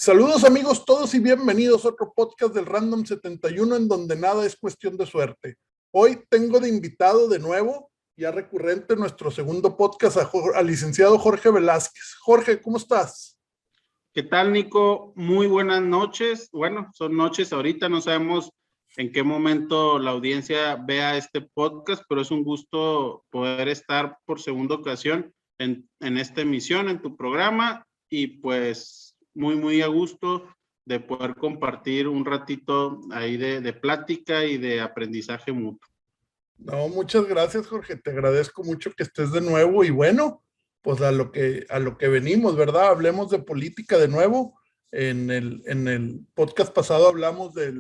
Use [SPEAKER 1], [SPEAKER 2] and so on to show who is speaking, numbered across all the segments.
[SPEAKER 1] Saludos amigos todos y bienvenidos a otro podcast del Random 71 en donde nada es cuestión de suerte. Hoy tengo de invitado de nuevo, ya recurrente, nuestro segundo podcast al licenciado Jorge Velázquez. Jorge, ¿cómo estás?
[SPEAKER 2] ¿Qué tal, Nico? Muy buenas noches. Bueno, son noches ahorita, no sabemos en qué momento la audiencia vea este podcast, pero es un gusto poder estar por segunda ocasión en esta emisión, en tu programa, y pues muy a gusto de poder compartir un ratito ahí de plática y de aprendizaje mutuo.
[SPEAKER 1] No, muchas gracias, Jorge. Te agradezco mucho que estés de nuevo y bueno, pues a lo que venimos, ¿verdad? Hablemos de política de nuevo. En el podcast pasado hablamos de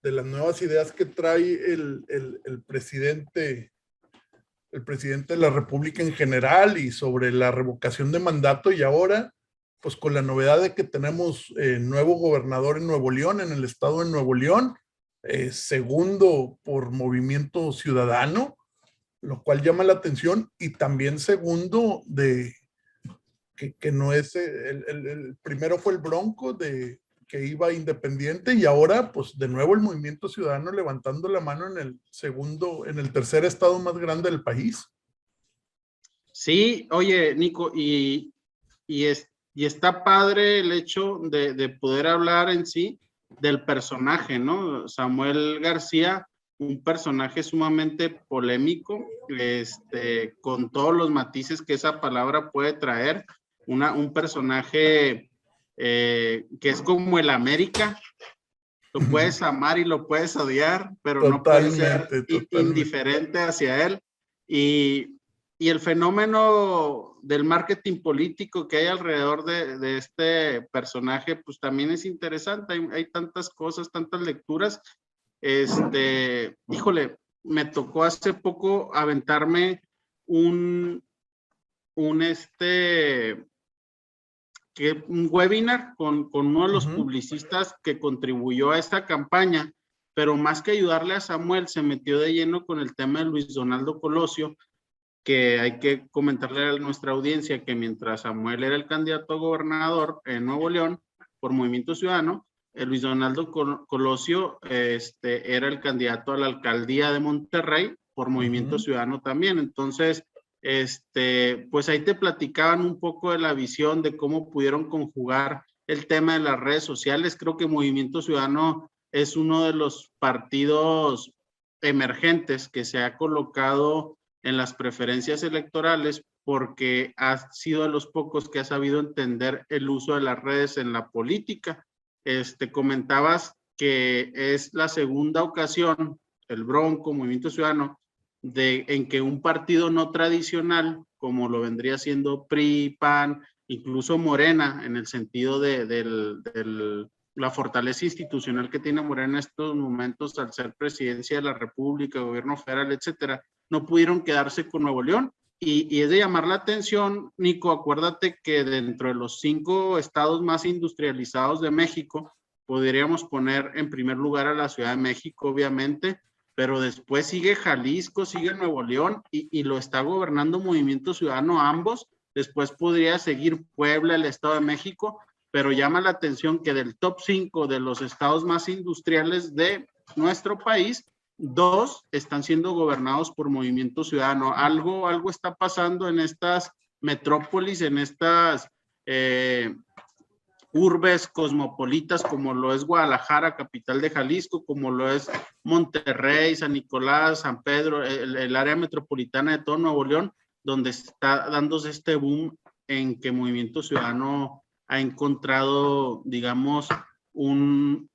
[SPEAKER 1] las nuevas ideas que trae el presidente de la República en general y sobre la revocación de mandato, y ahora, pues con la novedad de que tenemos nuevo gobernador en Nuevo León, en el estado de Nuevo León, segundo por Movimiento Ciudadano, lo cual llama la atención, y también segundo que no es, el primero fue el Bronco que iba independiente, y ahora pues de nuevo el Movimiento Ciudadano levantando la mano en el tercer estado más grande del país.
[SPEAKER 2] Sí, oye, Nico, y está padre el hecho de poder hablar en sí del personaje, ¿no? Samuel García, un personaje sumamente polémico, con todos los matices que esa palabra puede traer, un personaje que es como el América, lo puedes amar y lo puedes odiar, pero no puedes ser indiferente hacia él. Y el fenómeno del marketing político que hay alrededor de este personaje, pues también es interesante. Hay tantas cosas, tantas lecturas. Híjole, me tocó hace poco aventarme un webinar con uno de los publicistas que contribuyó a esta campaña, pero más que ayudarle a Samuel, se metió de lleno con el tema de Luis Donaldo Colosio, que hay que comentarle a nuestra audiencia que mientras Samuel era el candidato a gobernador en Nuevo León por Movimiento Ciudadano, Luis Donaldo Colosio era el candidato a la alcaldía de Monterrey por Movimiento Ciudadano también. Entonces, pues ahí te platicaban un poco de la visión de cómo pudieron conjugar el tema de las redes sociales. Creo que Movimiento Ciudadano es uno de los partidos emergentes que se ha colocado en las preferencias electorales porque ha sido de los pocos que ha sabido entender el uso de las redes en la política. Comentabas que es la segunda ocasión, el Bronco, Movimiento Ciudadano, en que un partido no tradicional, como lo vendría siendo PRI, PAN, incluso Morena, en el sentido de la fortaleza institucional que tiene Morena en estos momentos al ser presidencia de la República, gobierno federal, etcétera, no pudieron quedarse con Nuevo León. Y es de llamar la atención, Nico, acuérdate que dentro de los 5 estados más industrializados de México, podríamos poner en primer lugar a la Ciudad de México, obviamente, pero después sigue Jalisco, sigue Nuevo León y lo está gobernando Movimiento Ciudadano ambos. Después podría seguir Puebla, el Estado de México, pero llama la atención que del top 5 de los estados más industriales de nuestro país, 2 están siendo gobernados por Movimiento Ciudadano. Algo está pasando en estas metrópolis, en estas urbes cosmopolitas como lo es Guadalajara, capital de Jalisco, como lo es Monterrey, San Nicolás, San Pedro, el área metropolitana de todo Nuevo León, donde está dándose este boom en que Movimiento Ciudadano ha encontrado, digamos, un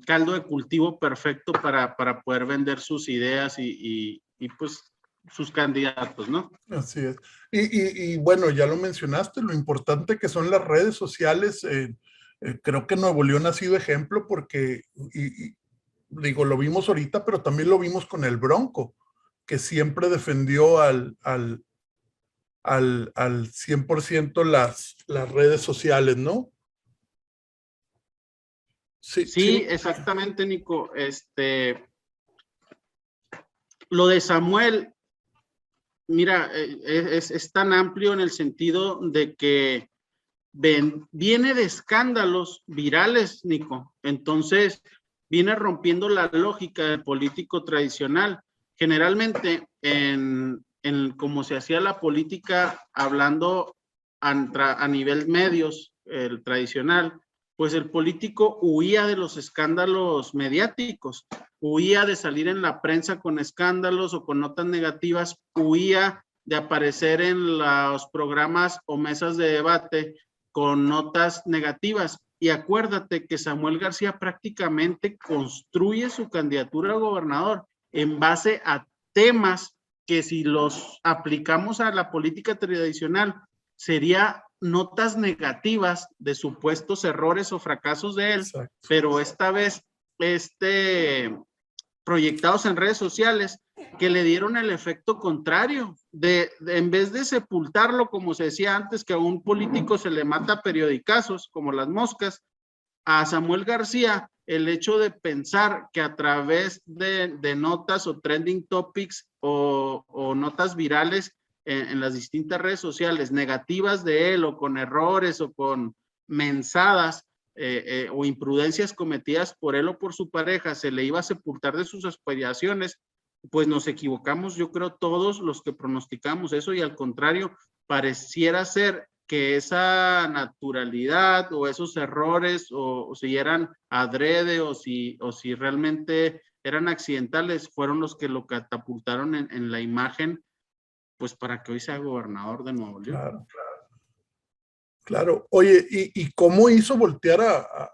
[SPEAKER 2] caldo de cultivo perfecto para poder vender sus ideas y pues sus candidatos, ¿no?
[SPEAKER 1] Así es. Y bueno, ya lo mencionaste, lo importante que son las redes sociales. Creo que Nuevo León ha sido ejemplo porque, digo, lo vimos ahorita, pero también lo vimos con el Bronco, que siempre defendió al 100% las redes sociales, ¿no?
[SPEAKER 2] Sí, exactamente, Nico. Lo de Samuel, mira, es tan amplio en el sentido de que viene de escándalos virales, Nico. Entonces, viene rompiendo la lógica del político tradicional. Generalmente, en como se hacía la política, hablando a nivel medios, el tradicional, pues el político huía de los escándalos mediáticos, huía de salir en la prensa con escándalos o con notas negativas, huía de aparecer en los programas o mesas de debate con notas negativas. Y acuérdate que Samuel García prácticamente construye su candidatura a gobernador en base a temas que, si los aplicamos a la política tradicional, sería notas negativas de supuestos errores o fracasos de él. Exacto. Pero esta vez proyectados en redes sociales, que le dieron el efecto contrario, en vez de sepultarlo, como se decía antes, que a un político se le mata periodicazos, como las moscas, a Samuel García, el hecho de pensar que a través de notas o trending topics o notas virales en las distintas redes sociales, negativas de él, o con errores o con mensadas, o imprudencias cometidas por él o por su pareja, se le iba a sepultar de sus aspiraciones, pues nos equivocamos, yo creo, todos los que pronosticamos eso, y al contrario, pareciera ser que esa naturalidad o esos errores, o si eran adrede o si realmente eran accidentales, fueron los que lo catapultaron en la imagen, pues para que hoy sea gobernador de Nuevo León.
[SPEAKER 1] Claro, claro. Claro, oye, ¿y cómo hizo voltear a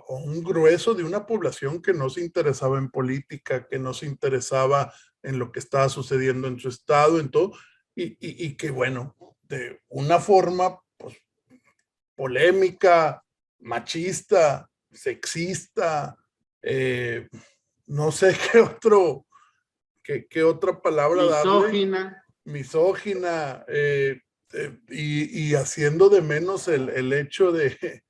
[SPEAKER 1] un grueso de una población que no se interesaba en política, que no se interesaba en lo que estaba sucediendo en su estado, en todo, y que, bueno, de una forma pues, polémica, machista, sexista, no sé qué otra palabra
[SPEAKER 2] misógina.
[SPEAKER 1] Darle? Misógina, y haciendo de menos el hecho de,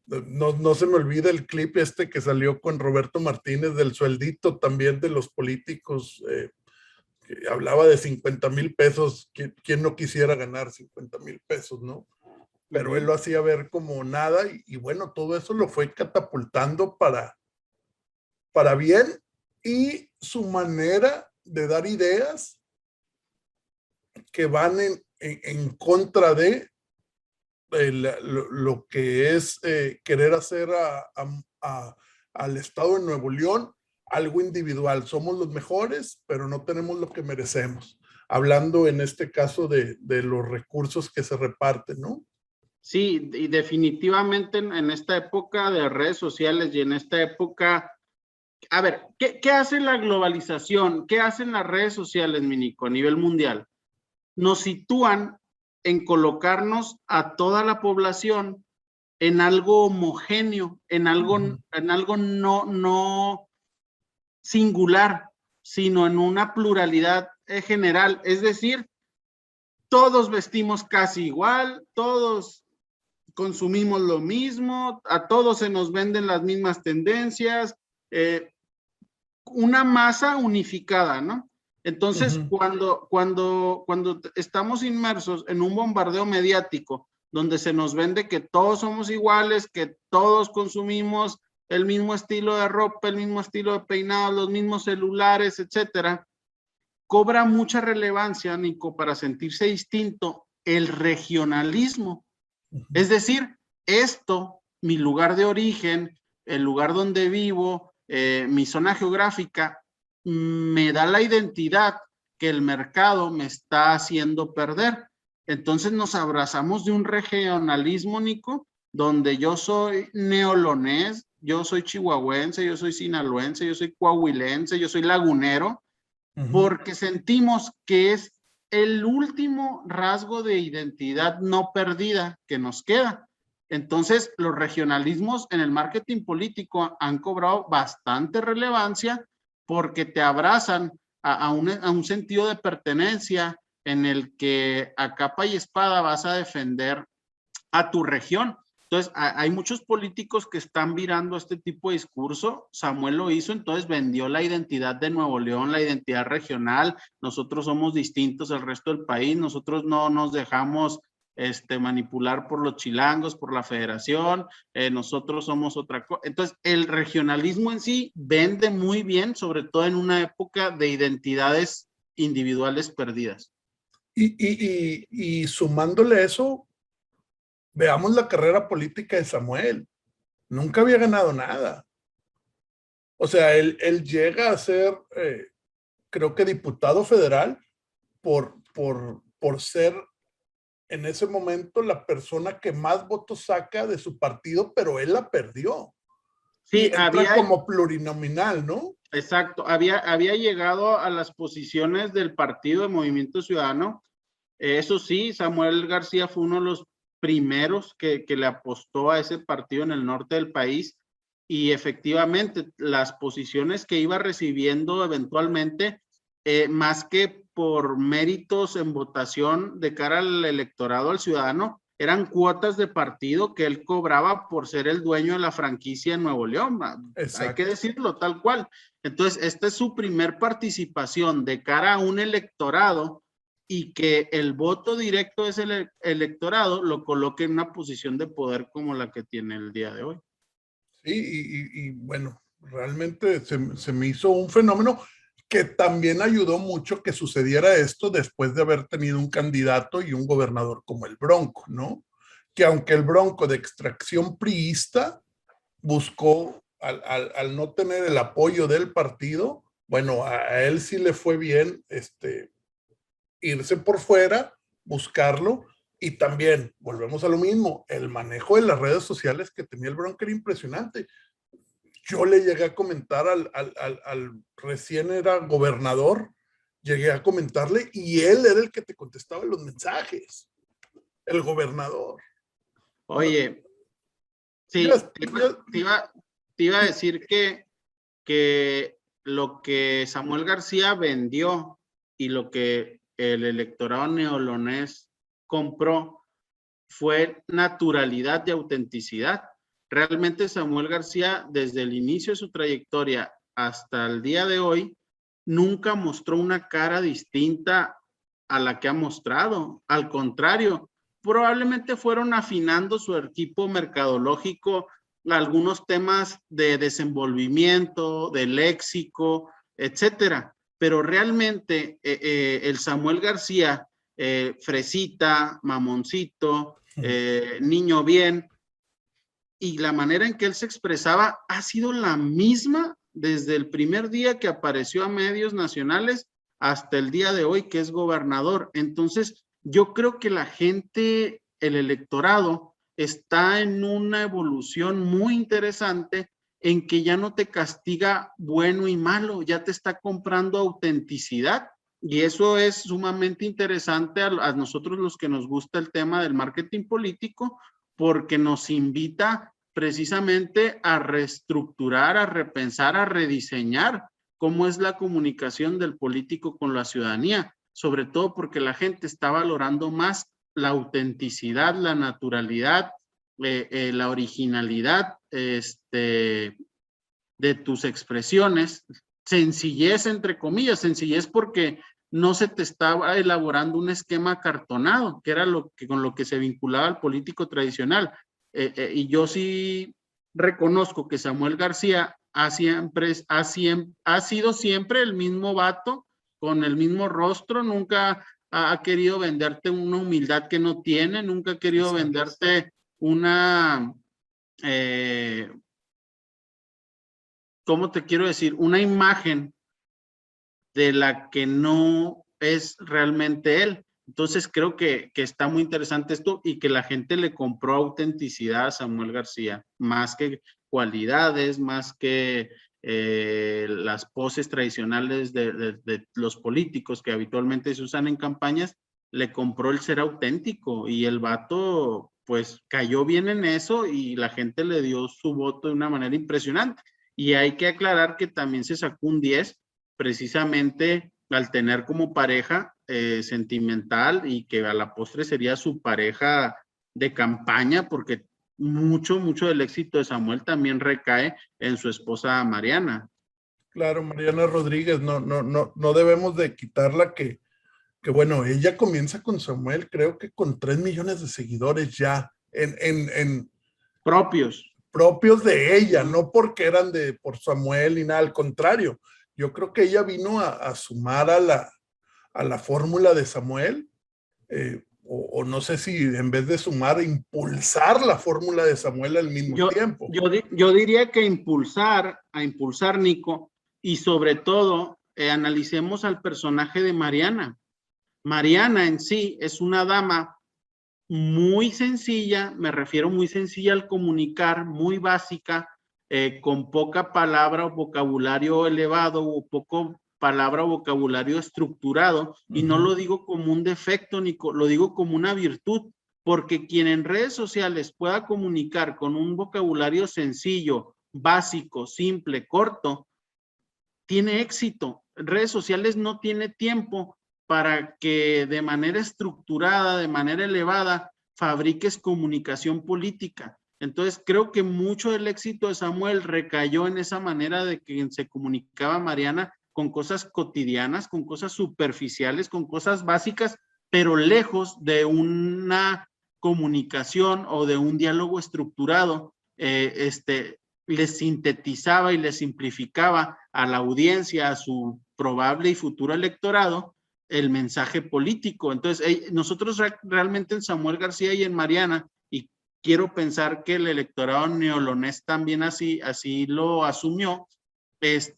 [SPEAKER 1] no se me olvida el clip que salió con Roberto Martínez del sueldito también de los políticos, que hablaba de 50,000 pesos, ¿quién no quisiera ganar 50,000 pesos, no? Pero él lo hacía ver como nada, y bueno, todo eso lo fue catapultando para bien, y su manera de dar ideas que van en contra de lo que es querer hacer al estado de Nuevo León algo individual. Somos los mejores, pero no tenemos lo que merecemos. Hablando en este caso de los recursos que se reparten, ¿no?
[SPEAKER 2] Sí, y definitivamente en esta época de redes sociales y en esta época, a ver, ¿qué hace la globalización? ¿Qué hacen las redes sociales, Minico, a nivel mundial? Nos sitúan en colocarnos a toda la población en algo homogéneo, en algo no singular, sino en una pluralidad general. Es decir, todos vestimos casi igual, todos consumimos lo mismo, a todos se nos venden las mismas tendencias, una masa unificada, ¿no? Entonces, cuando estamos inmersos en un bombardeo mediático donde se nos vende que todos somos iguales, que todos consumimos el mismo estilo de ropa, el mismo estilo de peinado, los mismos celulares, etcétera, cobra mucha relevancia, Nico, para sentirse distinto, el regionalismo. Es decir, mi lugar de origen, el lugar donde vivo, mi zona geográfica, me da la identidad que el mercado me está haciendo perder. Entonces nos abrazamos de un regionalismo, Nico, donde yo soy neolonés, yo soy chihuahuense, yo soy sinaloense, yo soy coahuilense, yo soy lagunero, porque sentimos que es el último rasgo de identidad no perdida que nos queda. Entonces, los regionalismos en el marketing político han cobrado bastante relevancia porque te abrazan a un sentido de pertenencia en el que a capa y espada vas a defender a tu región. Entonces, hay muchos políticos que están virando este tipo de discurso. Samuel lo hizo, entonces vendió la identidad de Nuevo León, la identidad regional. Nosotros somos distintos al resto del país, nosotros no nos dejamos manipular por los chilangos, por la federación, nosotros somos otra cosa. Entonces, el regionalismo en sí vende muy bien, sobre todo en una época de identidades individuales perdidas.
[SPEAKER 1] Y sumándole eso, veamos la carrera política de Samuel. Nunca había ganado nada. O sea, él llega a ser, creo que diputado federal por ser en ese momento la persona que más votos saca de su partido, pero él la perdió.
[SPEAKER 2] Sí,
[SPEAKER 1] y entra como plurinominal, ¿no?
[SPEAKER 2] Exacto, había llegado a las posiciones del partido de Movimiento Ciudadano. Eso sí, Samuel García fue uno de los primeros que le apostó a ese partido en el norte del país, y efectivamente las posiciones que iba recibiendo eventualmente, más que por méritos en votación de cara al electorado, al ciudadano, eran cuotas de partido que él cobraba por ser el dueño de la franquicia en Nuevo León. Exacto. Hay que decirlo tal cual. Entonces, esta es su primer participación de cara a un electorado, y que el voto directo de ese electorado lo coloque en una posición de poder como la que tiene el día de hoy.
[SPEAKER 1] Sí, y bueno, realmente se me hizo un fenómeno que también ayudó mucho que sucediera esto después de haber tenido un candidato y un gobernador como el Bronco, ¿no? Que aunque el Bronco de extracción priista buscó, al no tener el apoyo del partido, bueno, a él sí le fue bien irse por fuera, buscarlo, y también, volvemos a lo mismo, el manejo de las redes sociales que tenía el Bronco era impresionante. Yo le llegué a comentar al recién era gobernador, llegué a comentarle y él era el que te contestaba los mensajes, el gobernador.
[SPEAKER 2] Oye, sí, te iba a decir que lo que Samuel García vendió y lo que el electorado neolonés compró fue naturalidad y autenticidad. Realmente Samuel García, desde el inicio de su trayectoria hasta el día de hoy, nunca mostró una cara distinta a la que ha mostrado. Al contrario, probablemente fueron afinando su equipo mercadológico algunos temas de desenvolvimiento, de léxico, etcétera. Pero realmente el Samuel García, fresita, mamoncito, niño bien, y la manera en que él se expresaba ha sido la misma desde el primer día que apareció a medios nacionales hasta el día de hoy que es gobernador. Entonces, yo creo que la gente, el electorado, está en una evolución muy interesante en que ya no te castiga bueno y malo, ya te está comprando autenticidad. Y eso es sumamente interesante a nosotros los que nos gusta el tema del marketing político, porque nos invita precisamente a reestructurar, a repensar, a rediseñar cómo es la comunicación del político con la ciudadanía, sobre todo porque la gente está valorando más la autenticidad, la naturalidad, la originalidad de tus expresiones, sencillez entre comillas, sencillez porque no se te estaba elaborando un esquema cartonado, que era con lo que se vinculaba al político tradicional. Y yo sí reconozco que Samuel García ha sido siempre el mismo vato, con el mismo rostro, nunca ha querido venderte una humildad que no tiene, nunca ha querido venderte una, ¿cómo te quiero decir? Una imagen de la que no es realmente él. Entonces creo que está muy interesante esto y que la gente le compró autenticidad a Samuel García, más que cualidades, más que las poses tradicionales de los políticos que habitualmente se usan en campañas. Le compró el ser auténtico y el vato pues cayó bien en eso y la gente le dio su voto de una manera impresionante. Y hay que aclarar que también se sacó un 10 precisamente al tener como pareja sentimental, y que a la postre sería su pareja de campaña, porque mucho del éxito de Samuel también recae en su esposa Mariana.
[SPEAKER 1] Claro, Mariana Rodríguez, no debemos de quitarla, que que bueno, ella comienza con Samuel, creo que con 3 millones de seguidores ya, en
[SPEAKER 2] propios.
[SPEAKER 1] Propios de ella, no porque eran por Samuel ni nada, al contrario. Yo creo que ella vino a sumar a la fórmula de Samuel, o no sé si en vez de sumar, impulsar la fórmula de Samuel al mismo tiempo.
[SPEAKER 2] Yo diría que a impulsar, Nico, y sobre todo analicemos al personaje de Mariana. Mariana en sí es una dama muy sencilla, me refiero muy sencilla al comunicar, muy básica, con poca palabra o vocabulario elevado o poco palabra o vocabulario estructurado, y no lo digo como un defecto, ni lo digo como una virtud, porque quien en redes sociales pueda comunicar con un vocabulario sencillo, básico, simple, corto, tiene éxito. En redes sociales no tiene tiempo para que de manera estructurada, de manera elevada, fabriques comunicación política. Entonces, creo que mucho del éxito de Samuel recayó en esa manera de que se comunicaba Mariana con cosas cotidianas, con cosas superficiales, con cosas básicas, pero lejos de una comunicación o de un diálogo estructurado. Les sintetizaba y les simplificaba a la audiencia, a su probable y futuro electorado, el mensaje político. Entonces, nosotros realmente en Samuel García y en Mariana, y quiero pensar que el electorado neolonés también así lo asumió,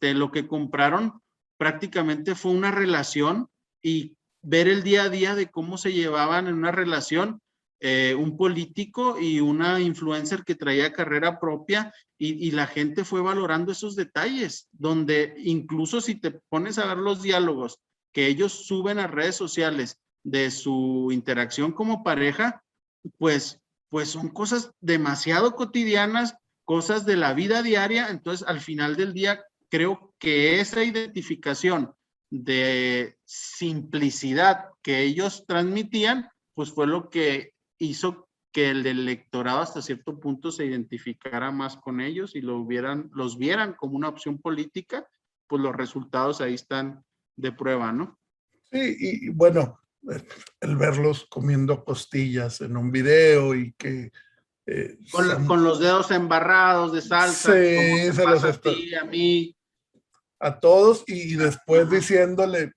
[SPEAKER 2] lo que compraron prácticamente fue una relación y ver el día a día de cómo se llevaban en una relación un político y una influencer que traía carrera propia, y la gente fue valorando esos detalles, donde incluso si te pones a ver los diálogos que ellos suben a redes sociales de su interacción como pareja, pues son cosas demasiado cotidianas, cosas de la vida diaria. Entonces, al final del día, creo que esa identificación de simplicidad que ellos transmitían, pues fue lo que hizo que el electorado hasta cierto punto se identificara más con ellos y los vieran como una opción política. Pues los resultados ahí están de prueba, ¿no?
[SPEAKER 1] Sí, y bueno, el verlos comiendo costillas en un video y que...
[SPEAKER 2] con los dedos embarrados de salsa,
[SPEAKER 1] sí,
[SPEAKER 2] como te
[SPEAKER 1] se los
[SPEAKER 2] pasa a
[SPEAKER 1] está...
[SPEAKER 2] ti, a mí.
[SPEAKER 1] A todos, y después diciéndole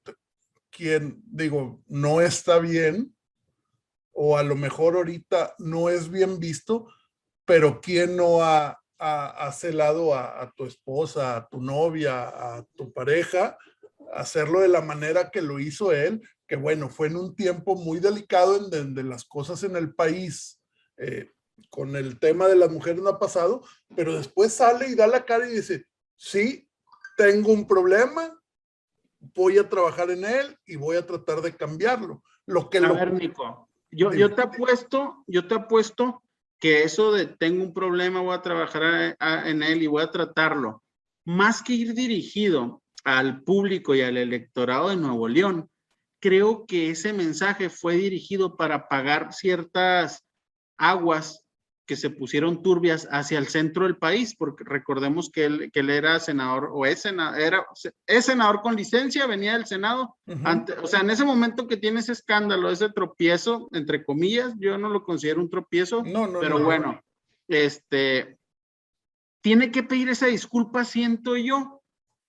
[SPEAKER 1] quién, digo, no está bien, o a lo mejor ahorita no es bien visto, pero quién no ha celado a tu esposa, a tu novia, a tu pareja, hacerlo de la manera que lo hizo él, que bueno, fue en un tiempo muy delicado en donde las cosas en el país, con el tema de las mujeres no ha pasado, pero después sale y da la cara y dice, sí, tengo un problema, voy a trabajar en él y voy a tratar de cambiarlo.
[SPEAKER 2] A ver, Nico, yo te apuesto que eso de tengo un problema, voy a trabajar en él y voy a tratarlo, más que ir dirigido al público y al electorado de Nuevo León, creo que ese mensaje fue dirigido para apagar ciertas aguas que se pusieron turbias hacia el centro del país, porque recordemos que él era senador, o es senador con licencia, venía del Senado. O sea, en ese momento que tiene ese escándalo, ese tropiezo, entre comillas, yo no lo considero un tropiezo, pero bueno, tiene que pedir esa disculpa, siento yo,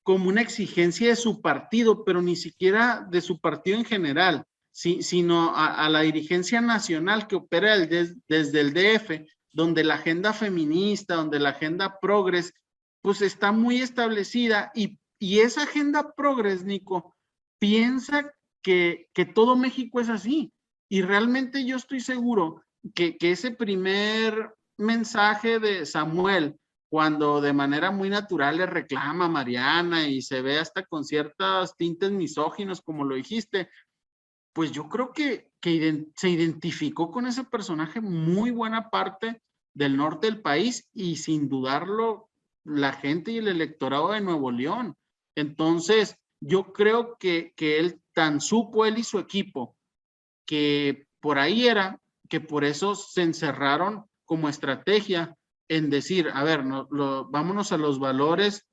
[SPEAKER 2] como una exigencia de su partido, pero ni siquiera de su partido en general, sino a la dirigencia nacional que opera desde el DF, donde la agenda feminista, donde la agenda progres, pues está muy establecida, y esa agenda progres, Nico, piensa que todo México es así, y realmente yo estoy seguro que ese primer mensaje de Samuel, cuando de manera muy natural le reclama a Mariana y se ve hasta con ciertos tintes misóginos, como lo dijiste, pues yo creo que se identificó con ese personaje muy buena parte del norte del país, y sin dudarlo la gente y el electorado de Nuevo León. Entonces, yo creo que él tan supo, él y su equipo, que por ahí era, que por eso se encerraron como estrategia en decir, a ver, vámonos a los valores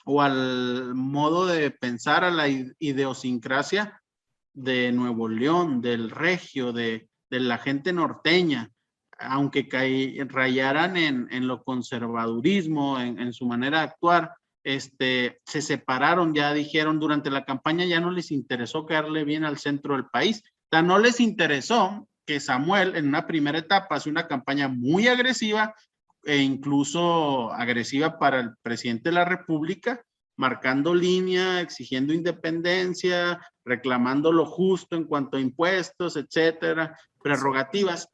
[SPEAKER 2] o al modo de pensar, a la idiosincrasia de Nuevo León, del regio, de la gente norteña, aunque rayaran en lo conservadurismo, en su manera de actuar, se separaron, ya dijeron, durante la campaña ya no les interesó caerle bien al centro del país. Tan no les interesó que Samuel en una primera etapa hace una campaña muy agresiva e incluso agresiva para el presidente de la República, marcando línea, exigiendo independencia, reclamando lo justo en cuanto a impuestos, etcétera, prerrogativas.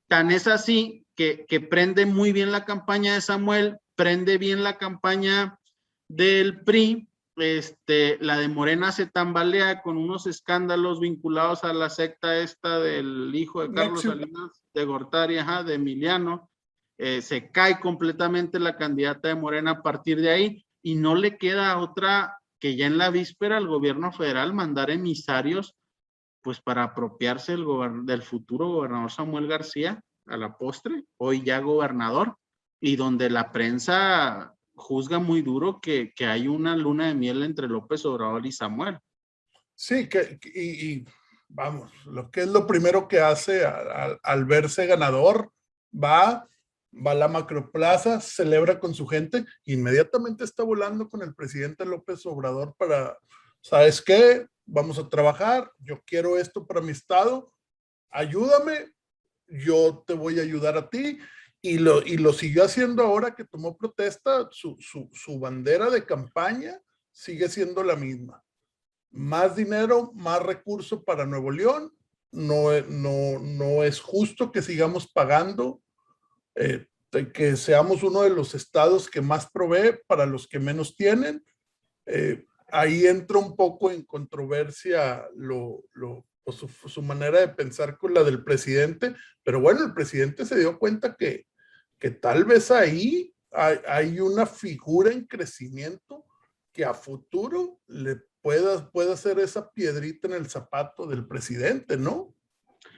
[SPEAKER 2] Tan es así que prende muy bien la campaña de Samuel, prende bien la campaña del PRI, la de Morena se tambalea con unos escándalos vinculados a la secta esta del hijo de Carlos Salinas de Gortari, de Emiliano. Se cae completamente la candidata de Morena a partir de ahí y no le queda otra que ya en la víspera al gobierno federal mandar emisarios pues para apropiarse del futuro gobernador Samuel García a la postre, hoy ya gobernador, y donde la prensa juzga muy duro que hay una luna de miel entre López Obrador y Samuel.
[SPEAKER 1] Sí, y vamos, lo que es lo primero que hace al verse ganador, va a la macroplaza, celebra con su gente, inmediatamente está volando con el presidente López Obrador para, ¿sabes qué? Vamos a trabajar, yo quiero esto para mi estado, ayúdame, yo te voy a ayudar a ti. Y lo siguió haciendo ahora que tomó protesta, su bandera de campaña sigue siendo la misma. Más dinero, más recursos para Nuevo León. No es justo que sigamos pagando, que seamos uno de los estados que más provee para los que menos tienen. Ahí entra un poco en controversia pues su manera de pensar con la del presidente, pero bueno, el presidente se dio cuenta que tal vez ahí hay una figura en crecimiento que a futuro le pueda ser esa piedrita en el zapato del presidente, ¿no?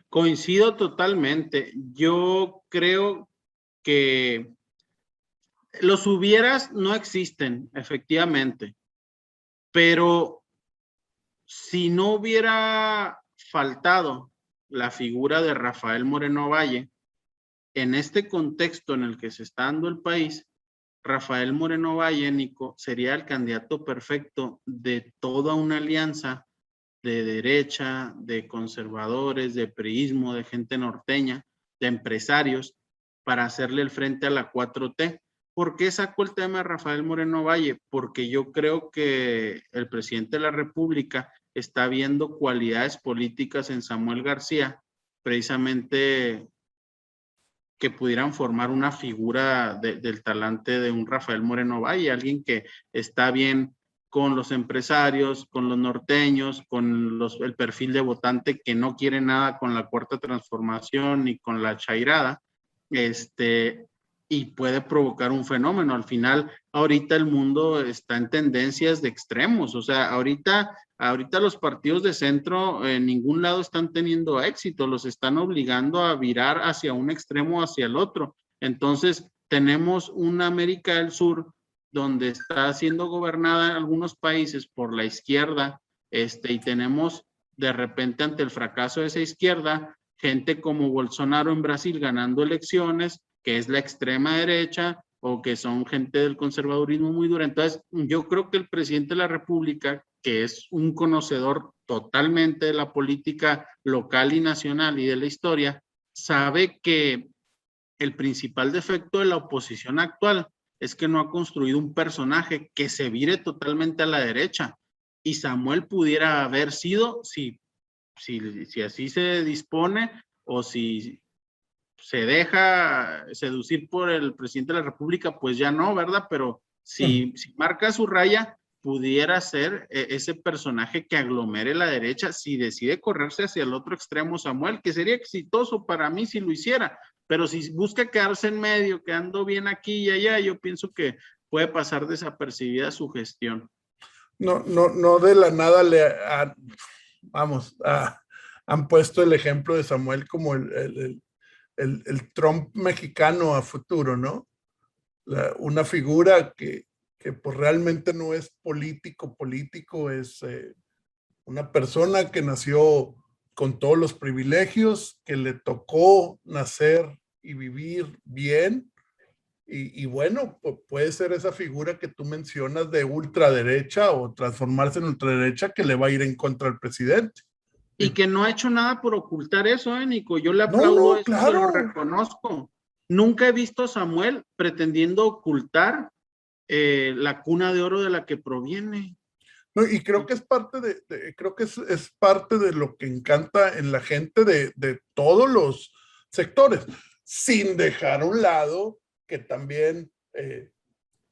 [SPEAKER 2] Coincido totalmente. Yo creo que los hubieras no existen, efectivamente, pero si no hubiera faltado la figura de Rafael Moreno Valle, en este contexto en el que se está dando el país, Rafael Moreno Valle, Nico, sería el candidato perfecto de toda una alianza de derecha, de conservadores, de priismo, de gente norteña, de empresarios, para hacerle el frente a la 4T. ¿Por qué sacó el tema de Rafael Moreno Valle? Porque yo creo que el presidente de la República está viendo cualidades políticas en Samuel García, precisamente que pudieran formar una figura del talante de un Rafael Moreno Valle, alguien que está bien con los empresarios, con los norteños, con el perfil de votante que no quiere nada con la cuarta transformación ni con la chairada, y puede provocar un fenómeno. Al final, ahorita el mundo está en tendencias de extremos, o sea, ahorita los partidos de centro en ningún lado están teniendo éxito, los están obligando a virar hacia un extremo o hacia el otro. Entonces, tenemos una América del Sur donde está siendo gobernada en algunos países por la izquierda, y tenemos de repente ante el fracaso de esa izquierda, gente como Bolsonaro en Brasil ganando elecciones, que es la extrema derecha, o que son gente del conservadurismo muy dura. Entonces, yo creo que el presidente de la República, que es un conocedor totalmente de la política local y nacional y de la historia, sabe que el principal defecto de la oposición actual es que no ha construido un personaje que se vire totalmente a la derecha. Y Samuel pudiera haber sido, si así se dispone, o si se deja seducir por el presidente de la República, pues ya no, ¿verdad? Pero si marca su raya, pudiera ser ese personaje que aglomere la derecha si decide correrse hacia el otro extremo Samuel, que sería exitoso para mí si lo hiciera, pero si busca quedarse en medio, quedando bien aquí y allá, yo pienso que puede pasar desapercibida su gestión.
[SPEAKER 1] No de la nada han puesto el ejemplo de Samuel como el Trump mexicano a futuro, ¿no? Una figura que pues realmente no es político, es una persona que nació con todos los privilegios, que le tocó nacer y vivir bien. Y bueno, puede ser esa figura que tú mencionas de ultraderecha o transformarse en ultraderecha que le va a ir en contra al presidente.
[SPEAKER 2] Y que no ha hecho nada por ocultar eso, Nico. Yo le
[SPEAKER 1] No,
[SPEAKER 2] aplaudo
[SPEAKER 1] no,
[SPEAKER 2] eso, se lo
[SPEAKER 1] claro.
[SPEAKER 2] reconozco. Nunca he visto a Samuel pretendiendo ocultar la cuna de oro de la que proviene.
[SPEAKER 1] No, y creo que es parte creo que es parte de lo que encanta en la gente de todos los sectores, sin dejar a un lado que también,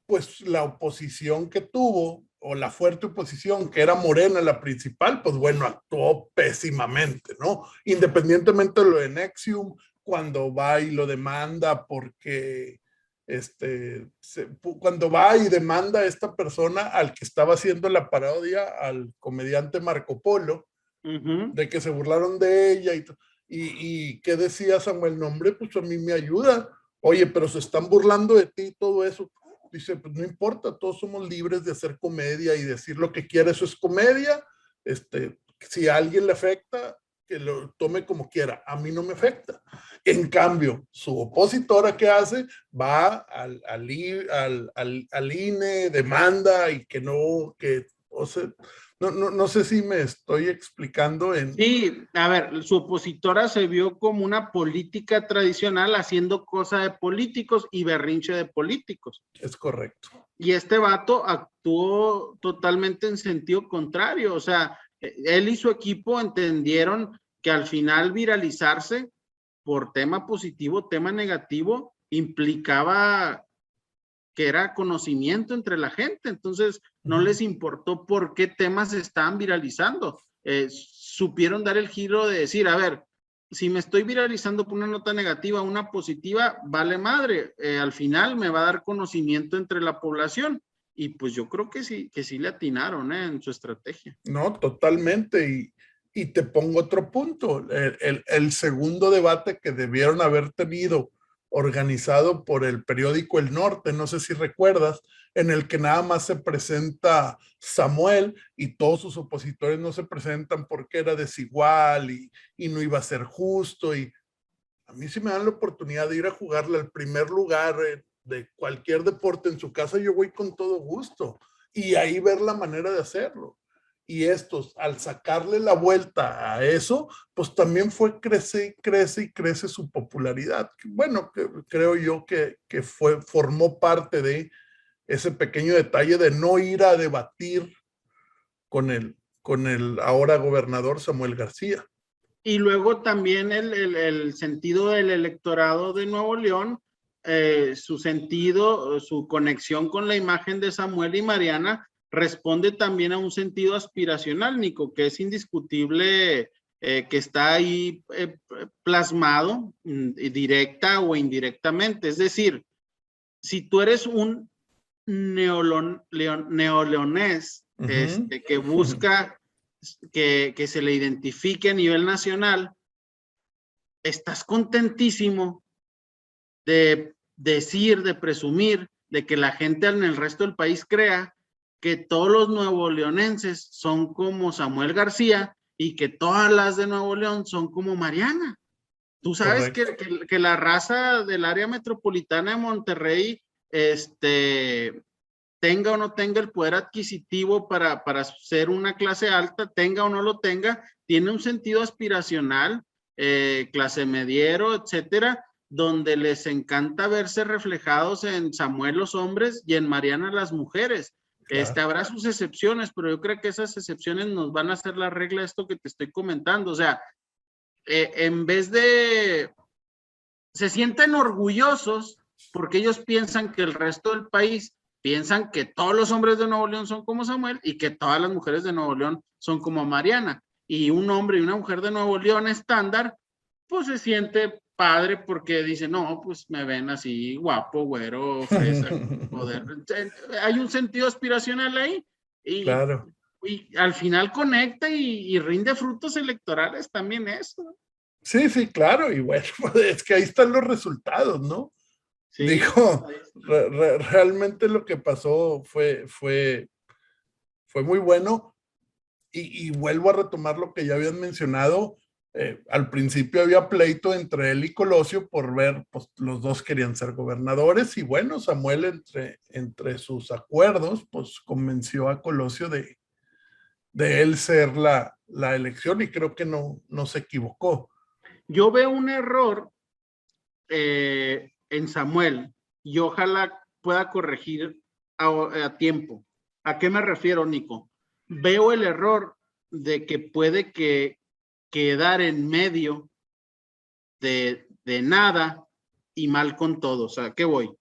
[SPEAKER 1] pues la oposición que tuvo, o la fuerte oposición, que era Morena la principal, pues bueno, actuó pésimamente, ¿no? Independientemente de lo de Nexium, cuando va y lo demanda porque cuando va y demanda a esta persona al que estaba haciendo la parodia, al comediante Marco Polo, de que se burlaron de ella y ¿qué decía Samuel? Nombre, pues a mí me ayuda. Oye, pero se están burlando de ti y todo eso. Dice, pues no importa, todos somos libres de hacer comedia y decir lo que quiera, eso es comedia. Si a alguien le afecta, que lo tome como quiera, a mí no me afecta. En cambio, su opositora, ¿qué hace? Va al INE, demanda y que no, o sea, no sé si me estoy explicando en...
[SPEAKER 2] Sí, a ver, su opositora se vio como una política tradicional haciendo cosa de políticos y berrinche de políticos.
[SPEAKER 1] Es correcto.
[SPEAKER 2] Y este vato actuó totalmente en sentido contrario. O sea, él y su equipo entendieron que al final viralizarse por tema positivo, tema negativo, implicaba que era conocimiento entre la gente. Entonces, no les importó por qué temas se estaban viralizando. Supieron dar el giro de decir, a ver, si me estoy viralizando por una nota negativa, una positiva, vale madre. Al final me va a dar conocimiento entre la población. Y pues yo creo que sí le atinaron en su estrategia.
[SPEAKER 1] No, totalmente. Y te pongo otro punto. El segundo debate que debieron haber tenido, organizado por el periódico El Norte, no sé si recuerdas, en el que nada más se presenta Samuel y todos sus opositores no se presentan porque era desigual y no iba a ser justo. Y a mí si me dan la oportunidad de ir a jugarle al primer lugar de cualquier deporte en su casa, yo voy con todo gusto. Y ahí ver la manera de hacerlo. Y estos, al sacarle la vuelta a eso, pues también fue crece y crece su popularidad. Bueno, creo yo que formó parte de ese pequeño detalle de no ir a debatir con el ahora gobernador Samuel García.
[SPEAKER 2] Y luego también el sentido del electorado de Nuevo León, su sentido, su conexión con la imagen de Samuel y Mariana, responde también a un sentido aspiracional, Nico, que es indiscutible, que está ahí plasmado directa o indirectamente. Es decir, si tú eres un neoleonés que busca que se le identifique a nivel nacional, estás contentísimo de decir, de presumir, de que la gente en el resto del país crea que todos los nuevoleonenses son como Samuel García y que todas las de Nuevo León son como Mariana. Tú sabes que la raza del área metropolitana de Monterrey, tenga o no tenga el poder adquisitivo para ser una clase alta, tenga o no lo tenga, tiene un sentido aspiracional, clase mediero, etcétera, donde les encanta verse reflejados en Samuel los hombres y en Mariana las mujeres.
[SPEAKER 1] Claro.
[SPEAKER 2] Habrá sus excepciones, pero yo creo que esas excepciones nos van a hacer la regla de esto que te estoy comentando. O sea, en vez de... se sienten orgullosos porque ellos piensan que el resto del país piensan que todos los hombres de Nuevo León son como Samuel y que todas las mujeres de Nuevo León son como Mariana. Y un hombre y una mujer de Nuevo León estándar, pues se siente padre porque dice, no, pues me ven así guapo, güero, fresa, poder. Hay un sentido aspiracional ahí y,
[SPEAKER 1] Claro.
[SPEAKER 2] y al final conecta y rinde frutos electorales también eso.
[SPEAKER 1] Sí, sí, claro. Y bueno, es que ahí están los resultados, ¿no?
[SPEAKER 2] Sí,
[SPEAKER 1] Dijo, realmente lo que pasó fue muy bueno. y vuelvo a retomar lo que ya habían mencionado. Al principio había pleito entre él y Colosio por ver, pues los dos querían ser gobernadores y bueno, Samuel entre sus acuerdos, pues convenció a Colosio de él ser la elección y creo que no se equivocó.
[SPEAKER 2] Yo veo un error en Samuel y ojalá pueda corregir a tiempo. ¿A qué me refiero, Nico? Veo el error de que puede quedar en medio de nada y mal con todos. ¿A qué voy?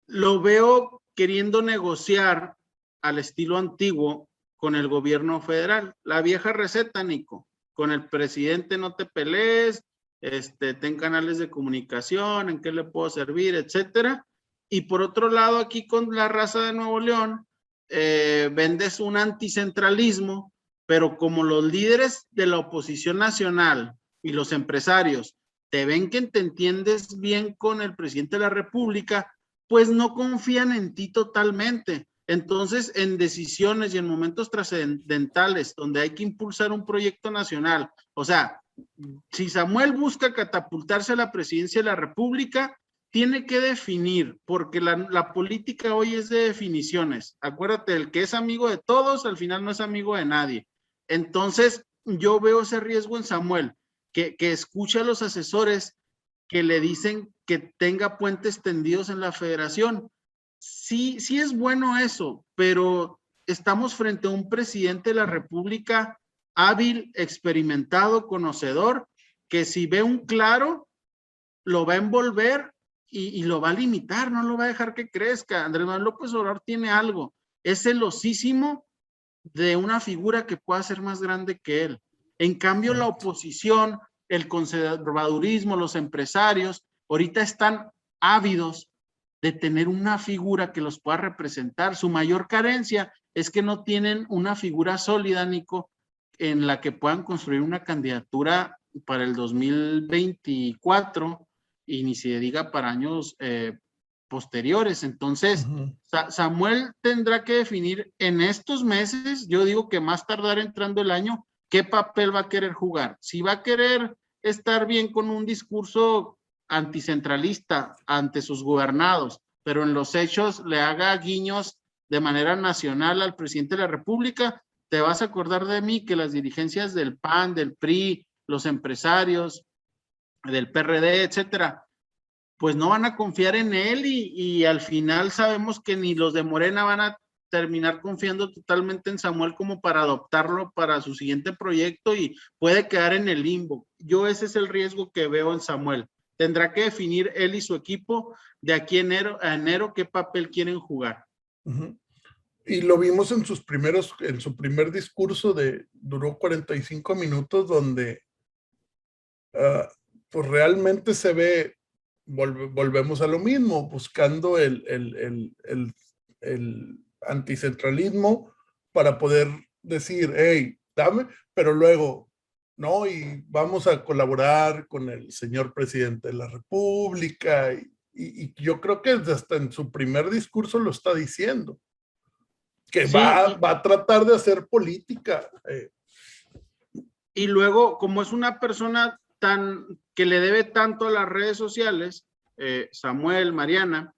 [SPEAKER 2] Lo veo queriendo negociar al estilo antiguo con el gobierno federal. La vieja receta, Nico. Con el presidente no te pelees, ten canales de comunicación, en qué le puedo servir, etcétera. Y por otro lado, aquí con la raza de Nuevo León, vendes un anticentralismo, pero como los líderes de la oposición nacional y los empresarios te ven que te entiendes bien con el presidente de la República, pues no confían en ti totalmente. Entonces, en decisiones y en momentos trascendentales donde hay que impulsar un proyecto nacional, o sea, si Samuel busca catapultarse a la presidencia de la República, tiene que definir, porque la política hoy es de definiciones. Acuérdate, el que es amigo de todos, al final no es amigo de nadie. Entonces, yo veo ese riesgo en Samuel, que escucha a los asesores que le dicen que tenga puentes tendidos en la federación. Sí, sí es bueno eso, pero estamos frente a un presidente de la República hábil, experimentado, conocedor, que si ve un claro, lo va a envolver y lo va a limitar, no lo va a dejar que crezca. Andrés Manuel López Obrador tiene algo, es celosísimo de una figura que pueda ser más grande que él. En cambio, la oposición, el conservadurismo, los empresarios, ahorita están ávidos de tener una figura que los pueda representar. Su mayor carencia es que no tienen una figura sólida, Nico, en la que puedan construir una candidatura para el 2024 y ni se diga para años posteriores. Entonces, Samuel tendrá que definir en estos meses, yo digo que más tardar entrando el año, qué papel va a querer jugar. Si va a querer estar bien con un discurso anticentralista ante sus gobernados, pero en los hechos le haga guiños de manera nacional al presidente de la República, te vas a acordar de mí que las dirigencias del PAN, del PRI, los empresarios, del PRD, etcétera, pues no van a confiar en él y al final sabemos que ni los de Morena van a terminar confiando totalmente en Samuel como para adoptarlo para su siguiente proyecto y puede quedar en el limbo. Yo ese es el riesgo que veo en Samuel. Tendrá que definir él y su equipo de aquí a enero qué papel quieren jugar.
[SPEAKER 1] Y lo vimos en su primer discurso duró 45 minutos donde pues realmente se ve, volvemos a lo mismo, buscando el anticentralismo para poder decir, hey, dame, pero luego, no, y vamos a colaborar con el señor presidente de la República, y yo creo que hasta en su primer discurso lo está diciendo, que
[SPEAKER 2] sí,
[SPEAKER 1] va a tratar de hacer política.
[SPEAKER 2] Y luego, como es una persona que le debe tanto a las redes sociales, Samuel, Mariana,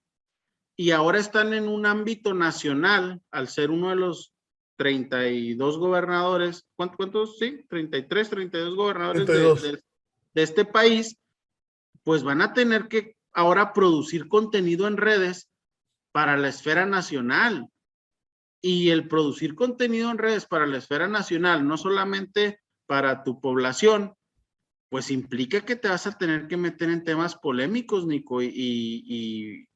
[SPEAKER 2] y ahora están en un ámbito nacional, al ser uno de los 32 gobernadores, ¿cuántos? Sí, 33, 32 gobernadores de este país, pues van a tener que ahora producir contenido en redes para la esfera nacional. Y el producir contenido en redes para la esfera nacional, no solamente para tu población, pues implica que te vas a tener que meter en temas polémicos, Nico, y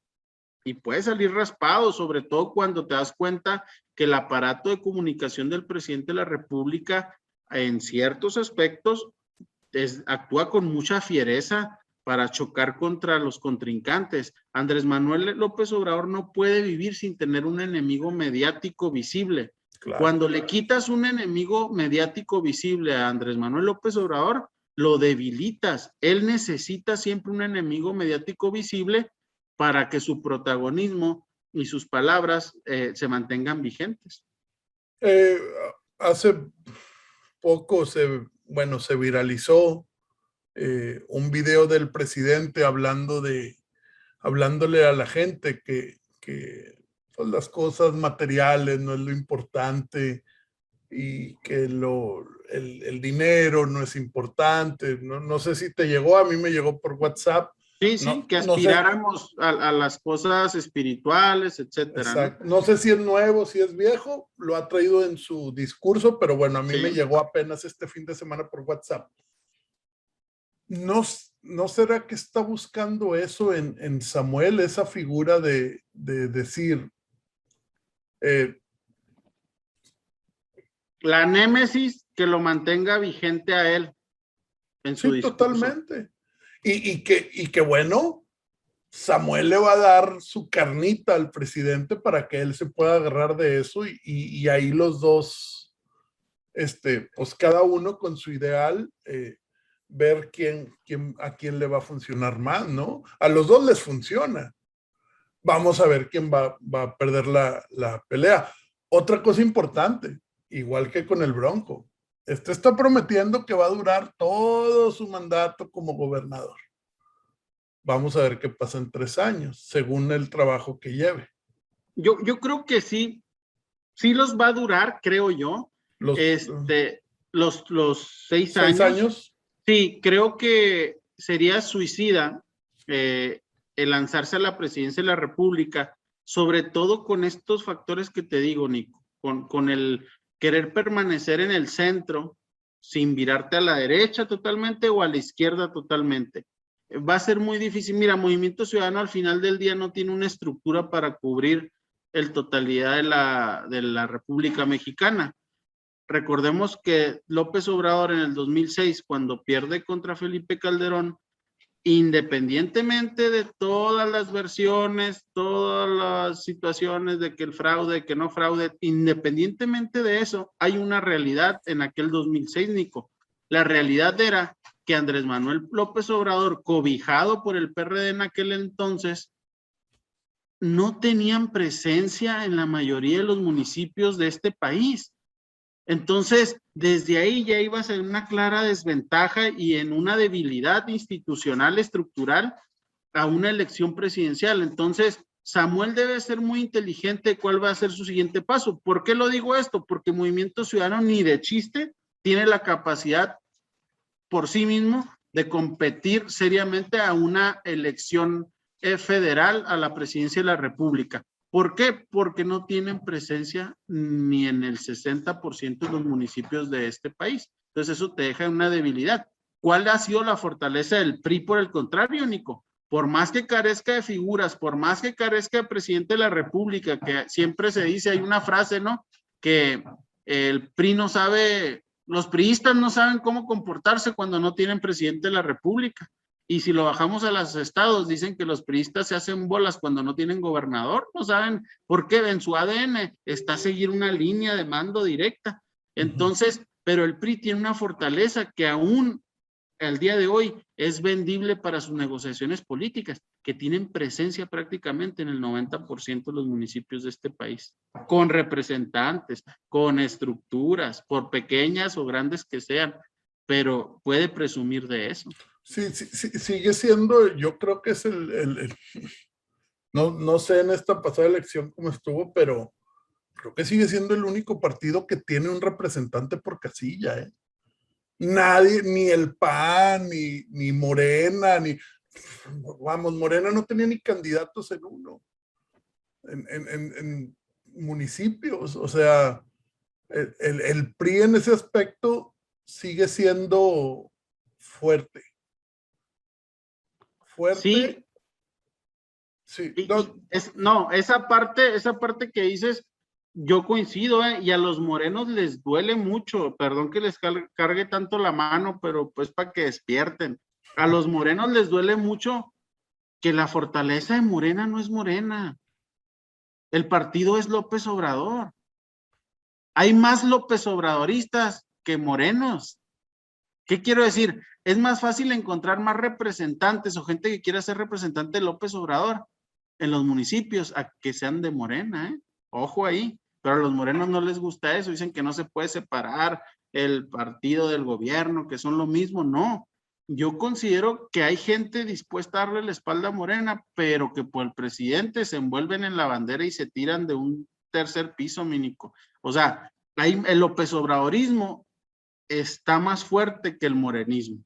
[SPEAKER 2] puedes salir raspado, sobre todo cuando te das cuenta que el aparato de comunicación del presidente de la República en ciertos aspectos actúa con mucha fiereza para chocar contra los contrincantes. Andrés Manuel López Obrador no puede vivir sin tener un enemigo mediático visible. Claro. Cuando le quitas un enemigo mediático visible a Andrés Manuel López Obrador, lo debilitas. Él necesita siempre un enemigo mediático visible para que su protagonismo y sus palabras se mantengan vigentes.
[SPEAKER 1] Eh, hace poco se viralizó un video del presidente hablándole a la gente que pues, las cosas materiales no es lo importante y que el dinero no es importante. No sé si te llegó, a mí me llegó por WhatsApp.
[SPEAKER 2] Sí, sí,
[SPEAKER 1] No,
[SPEAKER 2] que
[SPEAKER 1] no sé,
[SPEAKER 2] aspiráramos a las cosas espirituales, etcétera, ¿no?
[SPEAKER 1] exacto. No sé si es nuevo, si es viejo, lo ha traído en su discurso, pero bueno, a mí me
[SPEAKER 2] Sí.
[SPEAKER 1] llegó apenas este fin de semana por WhatsApp. ¿No será que está buscando eso en Samuel, esa figura de decir, eh,
[SPEAKER 2] La némesis que lo mantenga vigente a él en su
[SPEAKER 1] sí,
[SPEAKER 2] discurso.
[SPEAKER 1] totalmente? Y que bueno, Samuel le va a dar su carnita al presidente para que él se pueda agarrar de eso y ahí los dos, pues cada uno con su ideal, ver a quién le va a funcionar más, ¿no? A los dos les funciona. Vamos a ver quién va a perder la pelea. Otra cosa importante, igual que con el Bronco, está prometiendo que va a durar todo su mandato como gobernador. Vamos a ver qué pasa en 3 años, según el trabajo que lleve.
[SPEAKER 2] Yo creo que sí, sí los va a durar, creo yo,
[SPEAKER 1] Los
[SPEAKER 2] los
[SPEAKER 1] 6
[SPEAKER 2] 6 años.
[SPEAKER 1] años,
[SPEAKER 2] Sí, creo que sería suicida el lanzarse a la presidencia de la República, sobre todo con estos factores que te digo, Nico, con el querer permanecer en el centro sin virarte a la derecha totalmente o a la izquierda totalmente. Va a ser muy difícil. Mira, Movimiento Ciudadano al final del día no tiene una estructura para cubrir el totalidad de la República Mexicana. Recordemos que López Obrador en el 2006, cuando pierde contra Felipe Calderón, independientemente de todas las versiones, todas las situaciones de que el fraude, que no fraude, independientemente de eso, hay una realidad en aquel 2006, Nico. La realidad era que Andrés Manuel López Obrador, cobijado por el PRD en aquel entonces, no tenían presencia en la mayoría de los municipios de este país. Entonces, desde ahí ya ibas en una clara desventaja y en una debilidad institucional, estructural, a una elección presidencial. Entonces, Samuel debe ser muy inteligente cuál va a ser su siguiente paso. ¿Por qué lo digo esto? Porque Movimiento Ciudadano ni de chiste tiene la capacidad por sí mismo de competir seriamente a una elección federal a la presidencia de la República. ¿Por qué? Porque no tienen presencia ni en el 60% de los municipios de este país. Entonces eso te deja una debilidad. ¿Cuál ha sido la fortaleza del PRI por el contrario, Nico? Por más que carezca de figuras, por más que carezca de presidente de la República, que siempre se dice, hay una frase, ¿no? Que el PRI no sabe, los priistas no saben cómo comportarse cuando no tienen presidente de la República. Y si lo bajamos a los estados, dicen que los priistas se hacen bolas cuando no tienen gobernador, no saben por qué, en su ADN está seguir una línea de mando directa. Entonces, pero el PRI tiene una fortaleza que aún al día de hoy es vendible para sus negociaciones políticas, que tienen presencia prácticamente en el 90% de los municipios de este país, con representantes, con estructuras, por pequeñas o grandes que sean, pero puede presumir de eso.
[SPEAKER 1] sí, sigue siendo, yo creo que es no sé en esta pasada elección cómo estuvo, pero creo que sigue siendo el único partido que tiene un representante por casilla, ¿eh? Nadie, ni el PAN, ni Morena, vamos, Morena no tenía ni candidatos en uno, en municipios. O sea, el PRI en ese aspecto sigue siendo fuerte.
[SPEAKER 2] Sí,
[SPEAKER 1] Fuerte, sí.
[SPEAKER 2] no, esa parte que dices, yo coincido, y a los morenos les duele mucho, perdón que les cargue tanto la mano, pero pues para que despierten. A los morenos les duele mucho que la fortaleza de Morena no es Morena. El partido es López Obrador. Hay más López Obradoristas que morenos. ¿Qué quiero decir? Es más fácil encontrar más representantes o gente que quiera ser representante de López Obrador en los municipios a que sean de Morena, ¿eh? Ojo ahí. pero a los morenos no les gusta eso, dicen que no se puede separar el partido del gobierno, que son lo mismo. No, yo considero que hay gente dispuesta a darle la espalda a Morena, pero que por el presidente se envuelven en la bandera y se tiran de un tercer piso, Mínico. O sea, el López Obradorismo está más fuerte que el morenismo.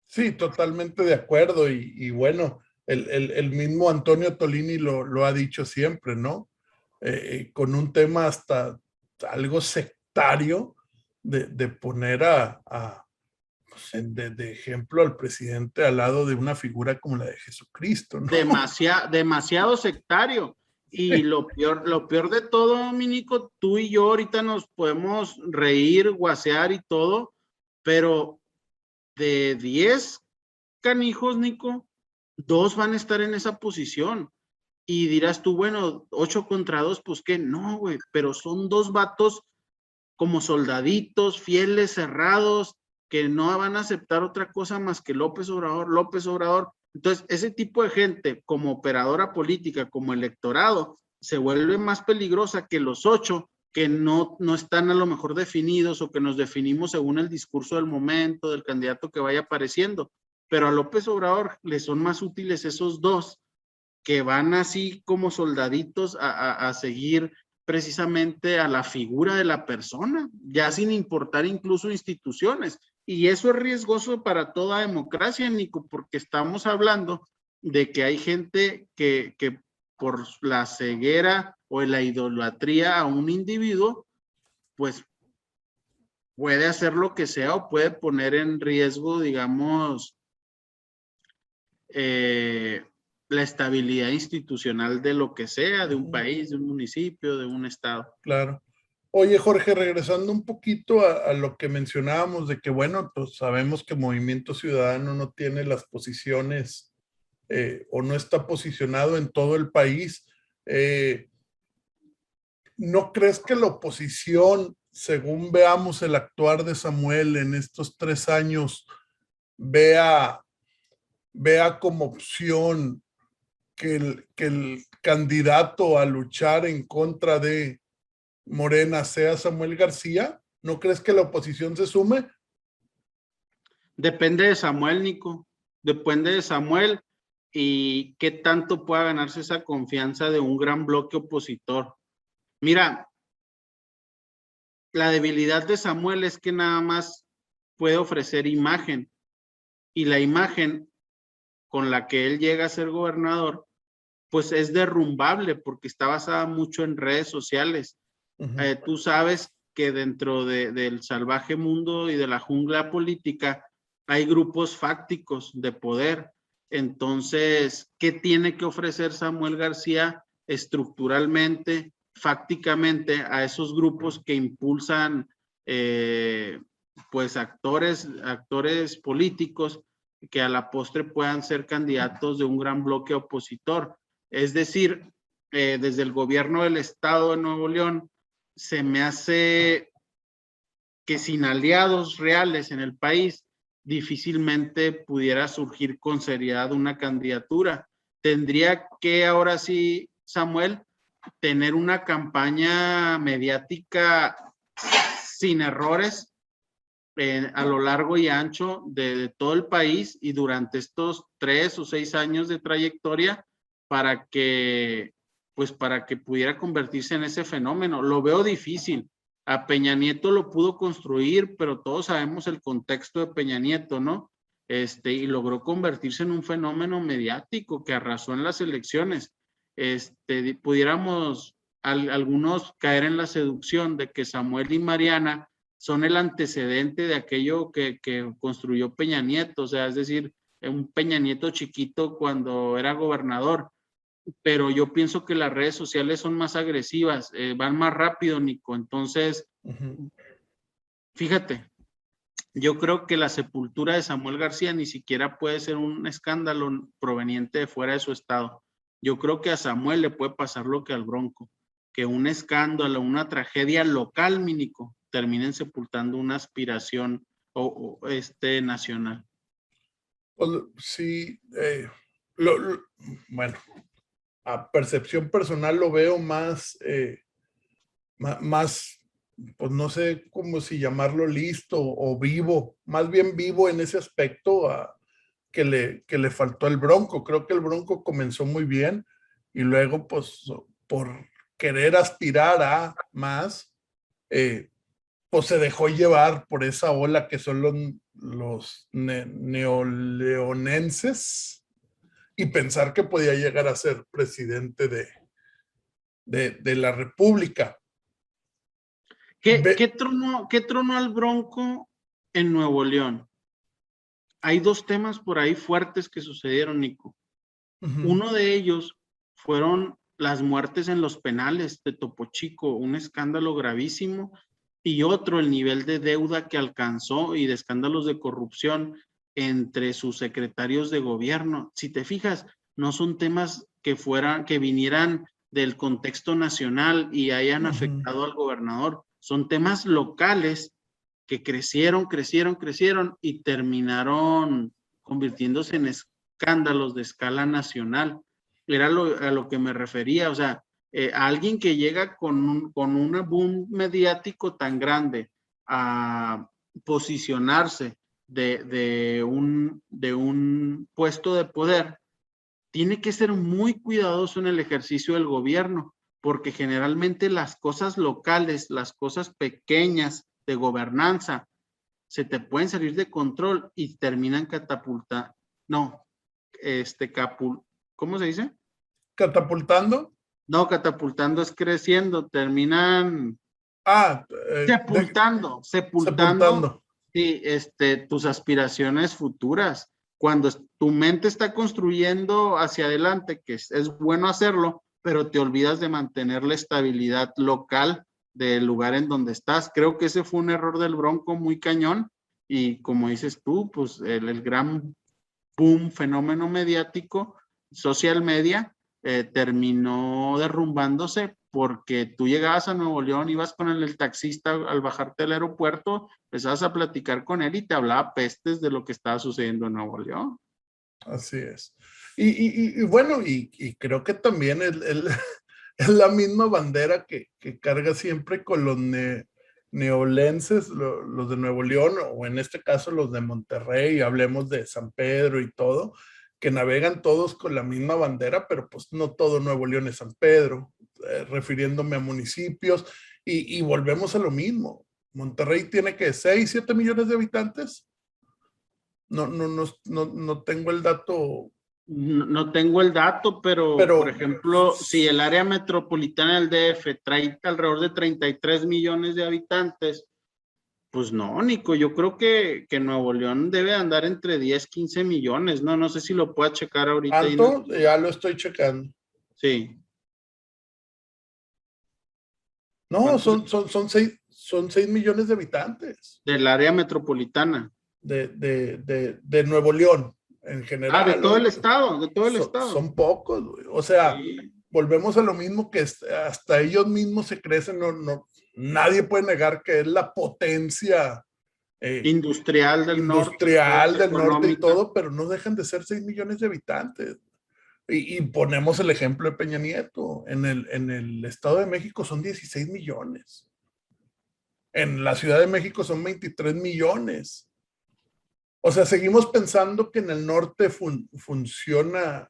[SPEAKER 1] Sí, totalmente de acuerdo. Y bueno, el mismo Antonio Tolini lo ha dicho siempre, ¿no? Con un tema hasta algo sectario de poner pues, de ejemplo al presidente al lado de una figura como la de Jesucristo, ¿no?
[SPEAKER 2] Demasiado sectario. Y lo peor de todo, Minico, tú y yo ahorita nos podemos reír, guasear y todo, pero de 10 canijos, Nico, 2 van a estar en esa posición. Y dirás tú, bueno, 8 contra 2, pues qué, no, güey, pero son 2 vatos como soldaditos, fieles, cerrados, que no van a aceptar otra cosa más que López Obrador, López Obrador. Entonces, ese tipo de gente, como operadora política, como electorado, se vuelve más peligrosa que los 8 que no están a lo mejor definidos o que nos definimos según el discurso del momento, del candidato que vaya apareciendo. Pero a López Obrador le son más útiles esos 2 que van así como soldaditos a seguir precisamente a la figura de la persona, ya sin importar incluso instituciones. Y eso es riesgoso para toda democracia, Nico, porque estamos hablando de que hay gente que por la ceguera o la idolatría a un individuo, pues puede hacer lo que sea o puede poner en riesgo, digamos, la estabilidad institucional de lo que sea, de un país, de un municipio, de un estado.
[SPEAKER 1] Claro. Oye, Jorge, regresando un poquito a lo que mencionábamos de que, bueno, pues sabemos que Movimiento Ciudadano no tiene las posiciones o no está posicionado en todo el país. ¿No crees que la oposición, según veamos el actuar de Samuel en estos 3 años, vea como opción que el candidato a luchar en contra de Morena sea Samuel García? ¿No crees que la oposición se sume?
[SPEAKER 2] Depende de Samuel, Nico. Depende de Samuel y qué tanto pueda ganarse esa confianza de un gran bloque opositor. Mira, la debilidad de Samuel es que nada más puede ofrecer imagen y la imagen con la que él llega a ser gobernador, pues es derrumbable porque está basada mucho en redes sociales. Tú sabes que dentro del salvaje mundo y de la jungla política hay grupos fácticos de poder. Entonces, ¿qué tiene que ofrecer Samuel García estructuralmente, fácticamente a esos grupos que impulsan pues actores políticos que a la postre puedan ser candidatos de un gran bloque opositor? Es decir, desde el gobierno del estado de Nuevo León, se me hace que sin aliados reales en el país, difícilmente pudiera surgir con seriedad una candidatura. Tendría que ahora sí, Samuel, tener una campaña mediática sin errores a lo largo y ancho de todo el país y durante estos 3 o 6 años de trayectoria para que pudiera convertirse en ese fenómeno. Lo veo difícil. A Peña Nieto lo pudo construir, pero todos sabemos el contexto de Peña Nieto, ¿no? Y logró convertirse en un fenómeno mediático que arrasó en las elecciones. Pudiéramos algunos caer en la seducción de que Samuel y Mariana son el antecedente de aquello que construyó Peña Nieto, o sea, es decir, un Peña Nieto chiquito cuando era gobernador, pero yo pienso que las redes sociales son más agresivas, van más rápido, Nico, entonces, fíjate, yo creo que la sepultura de Samuel García ni siquiera puede ser un escándalo proveniente de fuera de su estado. Yo creo que a Samuel le puede pasar lo que al Bronco, que un escándalo, una tragedia local, Mínico, terminen sepultando una aspiración nacional.
[SPEAKER 1] Pues, sí, bueno, a percepción personal lo veo más más, pues no sé cómo si llamarlo listo o vivo, más bien vivo en ese aspecto que le faltó el Bronco. Creo que el Bronco comenzó muy bien y luego pues por querer aspirar a más, pues se dejó llevar por esa ola que son los neoleonenses y pensar que podía llegar a ser presidente de la República.
[SPEAKER 2] ¿Qué tronó al Bronco en Nuevo León? Hay dos temas por ahí fuertes que sucedieron, Nico. Uno de ellos fueron las muertes en los penales de Topo Chico, un escándalo gravísimo, y otro, el nivel de deuda que alcanzó y de escándalos de corrupción entre sus secretarios de gobierno. Si te fijas, no son temas que vinieran del contexto nacional y hayan afectado al gobernador, son temas locales que crecieron y terminaron convirtiéndose en escándalos de escala nacional. Era a lo que me refería, o sea, alguien que llega con un boom mediático tan grande a posicionarse de un puesto de poder, tiene que ser muy cuidadoso en el ejercicio del gobierno, porque generalmente las cosas locales, las cosas pequeñas de gobernanza, se te pueden salir de control y terminan catapultando, no, ¿cómo se dice?
[SPEAKER 1] ¿Catapultando?
[SPEAKER 2] No, catapultando es creciendo, terminan sepultando
[SPEAKER 1] sepultando.
[SPEAKER 2] sí, tus aspiraciones futuras. Cuando tu mente está construyendo hacia adelante, que es bueno hacerlo, pero te olvidas de mantener la estabilidad local del lugar en donde estás. Creo que ese fue un error del Bronco muy cañón y como dices tú, pues el gran boom, fenómeno mediático, social media, terminó derrumbándose porque tú llegabas a Nuevo León, ibas con el taxista al bajarte del aeropuerto, empezabas a platicar con él y te hablaba pestes de lo que estaba sucediendo en Nuevo León.
[SPEAKER 1] Así es. Y bueno, y creo que también es la misma bandera que carga siempre con los neolenses, los de Nuevo León, o en este caso los de Monterrey, hablemos de San Pedro y todo, que navegan todos con la misma bandera, pero pues no todo Nuevo León es San Pedro, refiriéndome a municipios, y volvemos a lo mismo. Monterrey tiene que 6, 7 millones de habitantes. No tengo el dato.
[SPEAKER 2] No tengo el dato, pero por ejemplo, si el área metropolitana del DF trae alrededor de 33 millones de habitantes, pues no, Nico, yo creo que Nuevo León debe andar entre 10, 15 millones, ¿no? No sé si lo pueda checar ahorita.
[SPEAKER 1] ¿Alto? Ya lo estoy checando.
[SPEAKER 2] Sí.
[SPEAKER 1] No, son 6 millones de habitantes.
[SPEAKER 2] Del área metropolitana.
[SPEAKER 1] De Nuevo León, en general.
[SPEAKER 2] De todo el estado,
[SPEAKER 1] Son pocos, güey. O sea,
[SPEAKER 2] sí.
[SPEAKER 1] Volvemos a lo mismo que hasta ellos mismos se crecen, nadie puede negar que es la potencia
[SPEAKER 2] industrial del
[SPEAKER 1] norte y todo, pero no dejan de ser 6 millones de habitantes. Y ponemos el ejemplo de Peña Nieto. En el Estado de México son 16 millones. En la Ciudad de México son 23 millones. O sea, seguimos pensando que en el norte funcionamos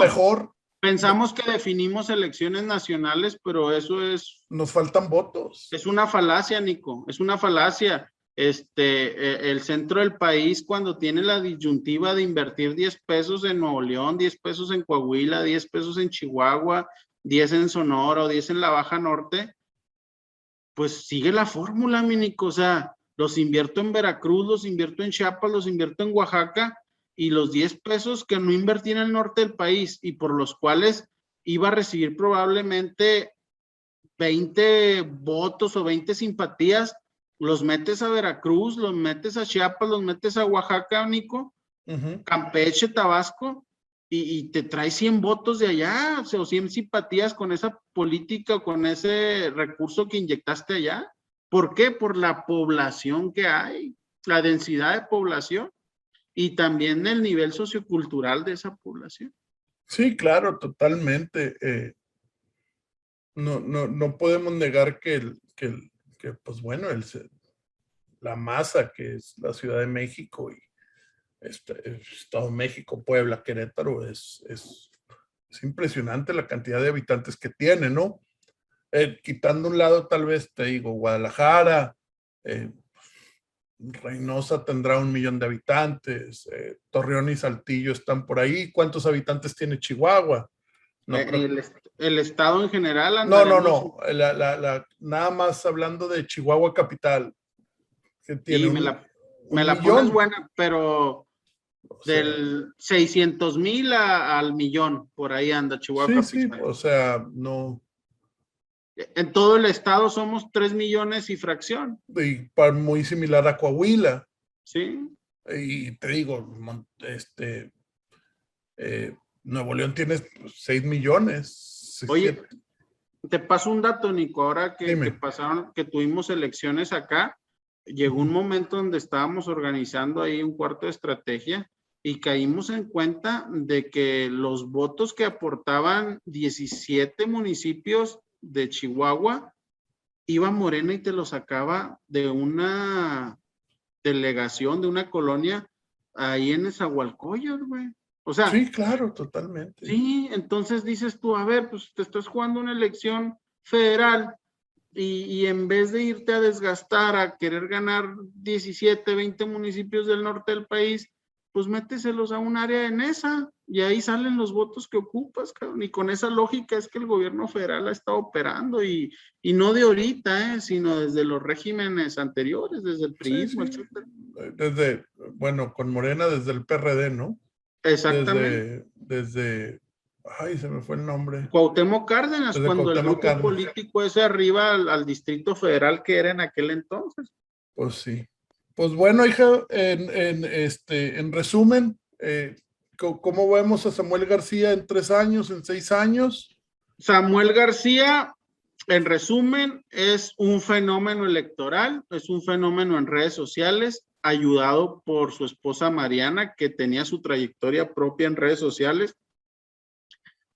[SPEAKER 1] mejor.
[SPEAKER 2] Pensamos que definimos elecciones nacionales, pero eso es...
[SPEAKER 1] Nos faltan votos.
[SPEAKER 2] Es una falacia, Nico, es una falacia. El centro del país, cuando tiene la disyuntiva de invertir 10 pesos en Nuevo León, 10 pesos en Coahuila, 10 pesos en Chihuahua, 10 en Sonora o 10 en la Baja Norte, pues sigue la fórmula, mi Nico. O sea, los invierto en Veracruz, los invierto en Chiapas, los invierto en Oaxaca, y los 10 pesos que no invertí en el norte del país y por los cuales iba a recibir probablemente 20 votos o 20 simpatías, los metes a Veracruz, los metes a Chiapas, los metes a Oaxaca, Nico, Campeche, Tabasco, y te trae 100 votos de allá, o 100 simpatías con esa política o con ese recurso que inyectaste allá. ¿Por qué? Por la población que hay, la densidad de población y también el nivel sociocultural de esa población.
[SPEAKER 1] Sí, claro, totalmente. no podemos negar que pues bueno, la masa que es la Ciudad de México y Estado de México, Puebla, Querétaro, es impresionante la cantidad de habitantes que tiene, ¿no? Quitando un lado, tal vez te digo, Guadalajara, Reynosa tendrá 1 millón de habitantes, Torreón y Saltillo están por ahí. ¿Cuántos habitantes tiene Chihuahua? No creo.
[SPEAKER 2] El estado en general
[SPEAKER 1] No. Nada más hablando de Chihuahua capital, que tiene
[SPEAKER 2] Y me la pones buena, pero
[SPEAKER 1] o sea,
[SPEAKER 2] del 600,000 al millón, por ahí anda Chihuahua
[SPEAKER 1] sí,
[SPEAKER 2] capital.
[SPEAKER 1] o sea, no.
[SPEAKER 2] En todo el estado somos 3 millones y fracción.
[SPEAKER 1] Y muy similar a Coahuila.
[SPEAKER 2] Sí.
[SPEAKER 1] Y te digo, Nuevo León tiene 6 millones.
[SPEAKER 2] Oye, te paso un dato, Nico. Ahora que
[SPEAKER 1] Dime.
[SPEAKER 2] que tuvimos elecciones acá, llegó un momento donde estábamos organizando ahí un cuarto de estrategia y caímos en cuenta de que los votos que aportaban 17 municipios de Chihuahua, iba Morena y te lo sacaba de una delegación, de una colonia ahí en Nezahualcóyotl, güey. O sea,
[SPEAKER 1] sí, claro, totalmente.
[SPEAKER 2] sí, entonces dices tú, a ver, pues te estás jugando una elección federal y en vez de irte a desgastar, a querer ganar 17, 20 municipios del norte del país, pues méteselos a un área en esa y ahí salen los votos que ocupas, cabrón. Y con esa lógica es que el gobierno federal ha estado operando y no de ahorita, sino desde los regímenes anteriores, desde el priismo,
[SPEAKER 1] Sí.
[SPEAKER 2] etc.
[SPEAKER 1] Bueno, con Morena desde el PRD, ¿no?
[SPEAKER 2] Exactamente.
[SPEAKER 1] Ay, se me fue el nombre.
[SPEAKER 2] Cuauhtémoc Cárdenas,
[SPEAKER 1] Desde
[SPEAKER 2] cuando el
[SPEAKER 1] Cuauhtémoc
[SPEAKER 2] grupo
[SPEAKER 1] Cárdenas.
[SPEAKER 2] político ese arriba al Distrito Federal que era en aquel entonces.
[SPEAKER 1] Pues sí. Pues bueno, hija, en resumen, ¿cómo vemos a Samuel García en 3 años, en 6 años?
[SPEAKER 2] Samuel García, en resumen, es un fenómeno electoral, es un fenómeno en redes sociales, ayudado por su esposa Mariana, que tenía su trayectoria propia en redes sociales.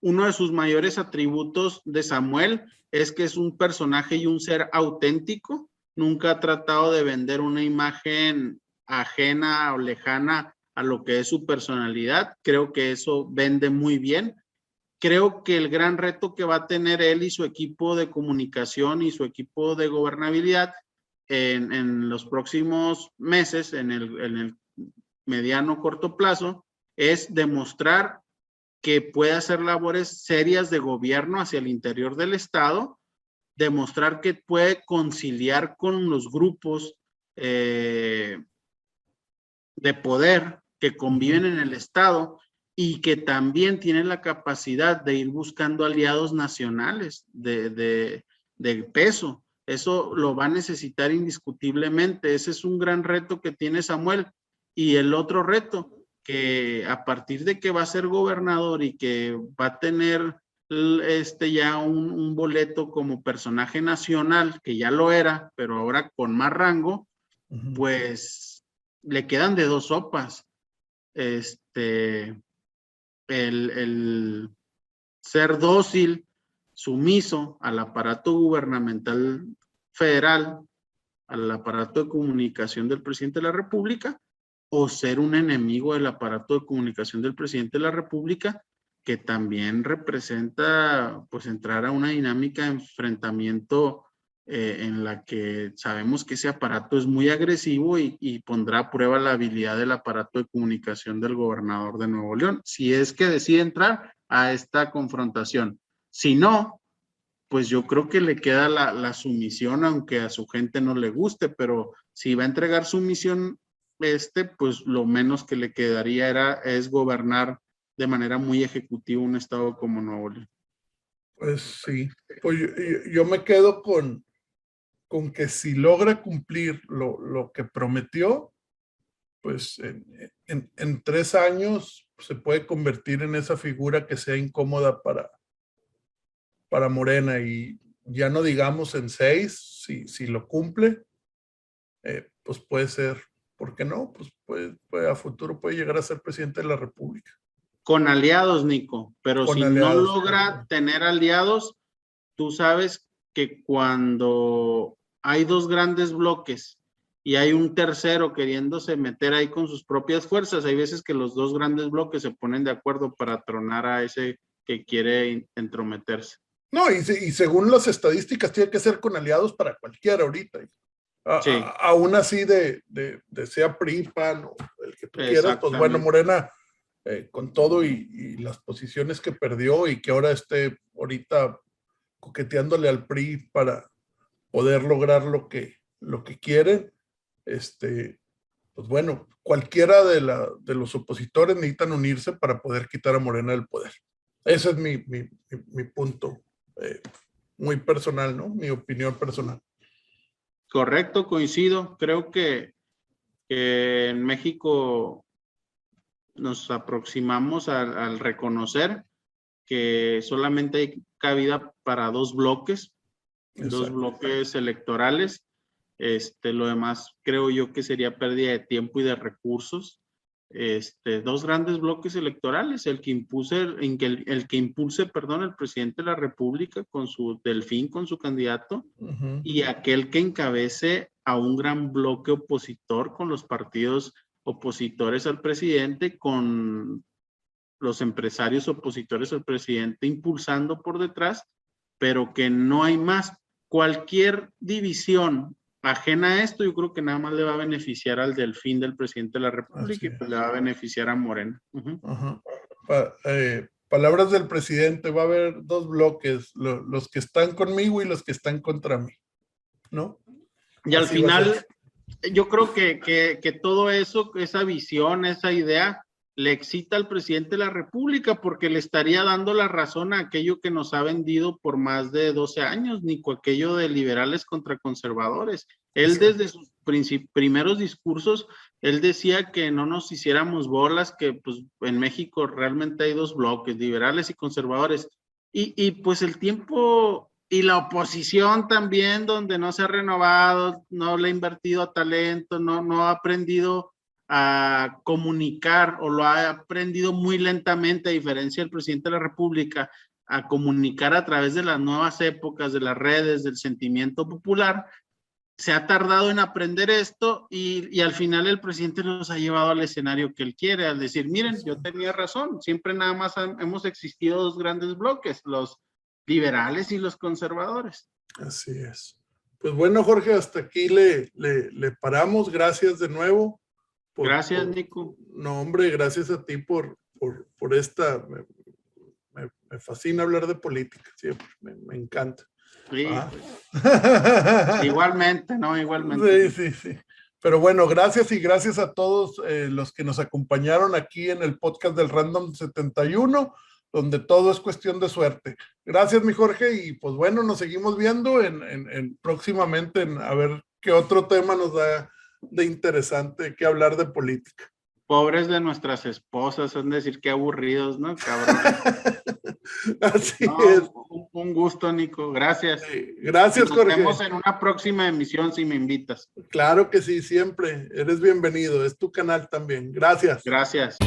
[SPEAKER 2] Uno de sus mayores atributos de Samuel es que es un personaje y un ser auténtico. Nunca ha tratado de vender una imagen ajena o lejana a lo que es su personalidad. Creo que eso vende muy bien. Creo que el gran reto que va a tener él y su equipo de comunicación y su equipo de gobernabilidad en los próximos meses, en el mediano corto plazo, es demostrar que puede hacer labores serias de gobierno hacia el interior del Estado, demostrar que puede conciliar con los grupos de poder que conviven en el Estado y que también tiene la capacidad de ir buscando aliados nacionales de peso. Eso lo va a necesitar indiscutiblemente. Ese es un gran reto que tiene Samuel. Y el otro reto, que a partir de que va a ser gobernador y que va a tener ya un boleto como personaje nacional, que ya lo era, pero ahora con más rango, pues le quedan de dos sopas. El ser dócil, sumiso al aparato gubernamental federal, al aparato de comunicación del presidente de la República, o ser un enemigo del aparato de comunicación del presidente de la República, que también representa pues entrar a una dinámica de enfrentamiento en la que sabemos que ese aparato es muy agresivo y pondrá a prueba la habilidad del aparato de comunicación del gobernador de Nuevo León, si es que decide entrar a esta confrontación. Si no, pues yo creo que le queda la sumisión, aunque a su gente no le guste, pero si va a entregar sumisión, pues lo menos que le quedaría es gobernar de manera muy ejecutiva un estado como Nuevo León.
[SPEAKER 1] Pues sí, pues yo me quedo con que si logra cumplir lo que prometió, pues en 3 años se puede convertir en esa figura que sea incómoda para Morena, y ya no digamos en 6, si lo cumple, pues puede ser, ¿por qué no? Pues a futuro puede llegar a ser presidente de la República.
[SPEAKER 2] Con aliados, Nico, pero
[SPEAKER 1] Con
[SPEAKER 2] si
[SPEAKER 1] aliados,
[SPEAKER 2] no logra tener aliados, tú sabes que cuando hay dos grandes bloques y hay un tercero queriéndose meter ahí con sus propias fuerzas, hay veces que los dos grandes bloques se ponen de acuerdo para tronar a ese que quiere entrometerse.
[SPEAKER 1] No, y según las estadísticas tiene que ser con aliados para cualquiera ahorita. Sí. Aún así de sea PRI, PAN o el que tú quieras, pues bueno, Morena, con todo y las posiciones que perdió y que ahora esté ahorita coqueteándole al PRI para poder lograr lo que quieren, pues bueno, cualquiera de los opositores necesitan unirse para poder quitar a Morena del poder. Ese es mi punto muy personal, ¿no? Mi opinión personal.
[SPEAKER 2] Correcto, coincido. Creo que en México nos aproximamos al reconocer que solamente hay cabida para dos bloques. Exacto. Dos bloques electorales. Lo demás creo yo que sería pérdida de tiempo y de recursos. Dos grandes bloques electorales, el que impulse el presidente de la República con su Delfín, con su candidato, y aquel que encabece a un gran bloque opositor con los partidos opositores al presidente, con los empresarios opositores al presidente impulsando por detrás, pero que no hay más. Cualquier división ajena a esto, yo creo que nada más le va a beneficiar al Delfín del presidente de la República y pues le va a beneficiar a Morena.
[SPEAKER 1] Palabras del presidente, va a haber dos bloques, los que están conmigo y los que están contra mí, ¿no?
[SPEAKER 2] Y al final, yo creo que todo eso, esa visión, esa idea, le excita al presidente de la República porque le estaría dando la razón a aquello que nos ha vendido por más de 12 años, Nico, aquello de liberales contra conservadores. Él desde sus primeros discursos, él decía que no nos hiciéramos bolas, que pues en México realmente hay dos bloques, liberales y conservadores. Y pues el tiempo y la oposición también, donde no se ha renovado, no le ha invertido a talento, no ha aprendido a comunicar, o lo ha aprendido muy lentamente, a diferencia del presidente de la República, a comunicar a través de las nuevas épocas, de las redes, del sentimiento popular. Se ha tardado en aprender esto y al final el presidente nos ha llevado al escenario que él quiere, al decir, miren, yo tenía razón, siempre nada más hemos existido dos grandes bloques, los liberales y los conservadores.
[SPEAKER 1] Así es. Pues bueno, Jorge, hasta aquí le paramos. Gracias de nuevo.
[SPEAKER 2] Gracias, Nico.
[SPEAKER 1] No, hombre, gracias a ti por esta. Me fascina hablar de política, siempre, me encanta.
[SPEAKER 2] Sí. Igualmente, ¿no? Igualmente.
[SPEAKER 1] Sí. Pero bueno, gracias y gracias a todos los que nos acompañaron aquí en el podcast del Random 71, donde todo es cuestión de suerte. Gracias, mi Jorge, y pues bueno, nos seguimos viendo próximamente a ver qué otro tema nos da de interesante que hablar de política.
[SPEAKER 2] Pobres de nuestras esposas, han de decir qué aburridos, ¿no? Cabrón.
[SPEAKER 1] Así es.
[SPEAKER 2] Un gusto, Nico. Gracias.
[SPEAKER 1] Gracias, Jorge.
[SPEAKER 2] Nos vemos en una próxima emisión si me invitas.
[SPEAKER 1] Claro que sí, siempre. Eres bienvenido. Es tu canal también. Gracias.
[SPEAKER 2] Gracias.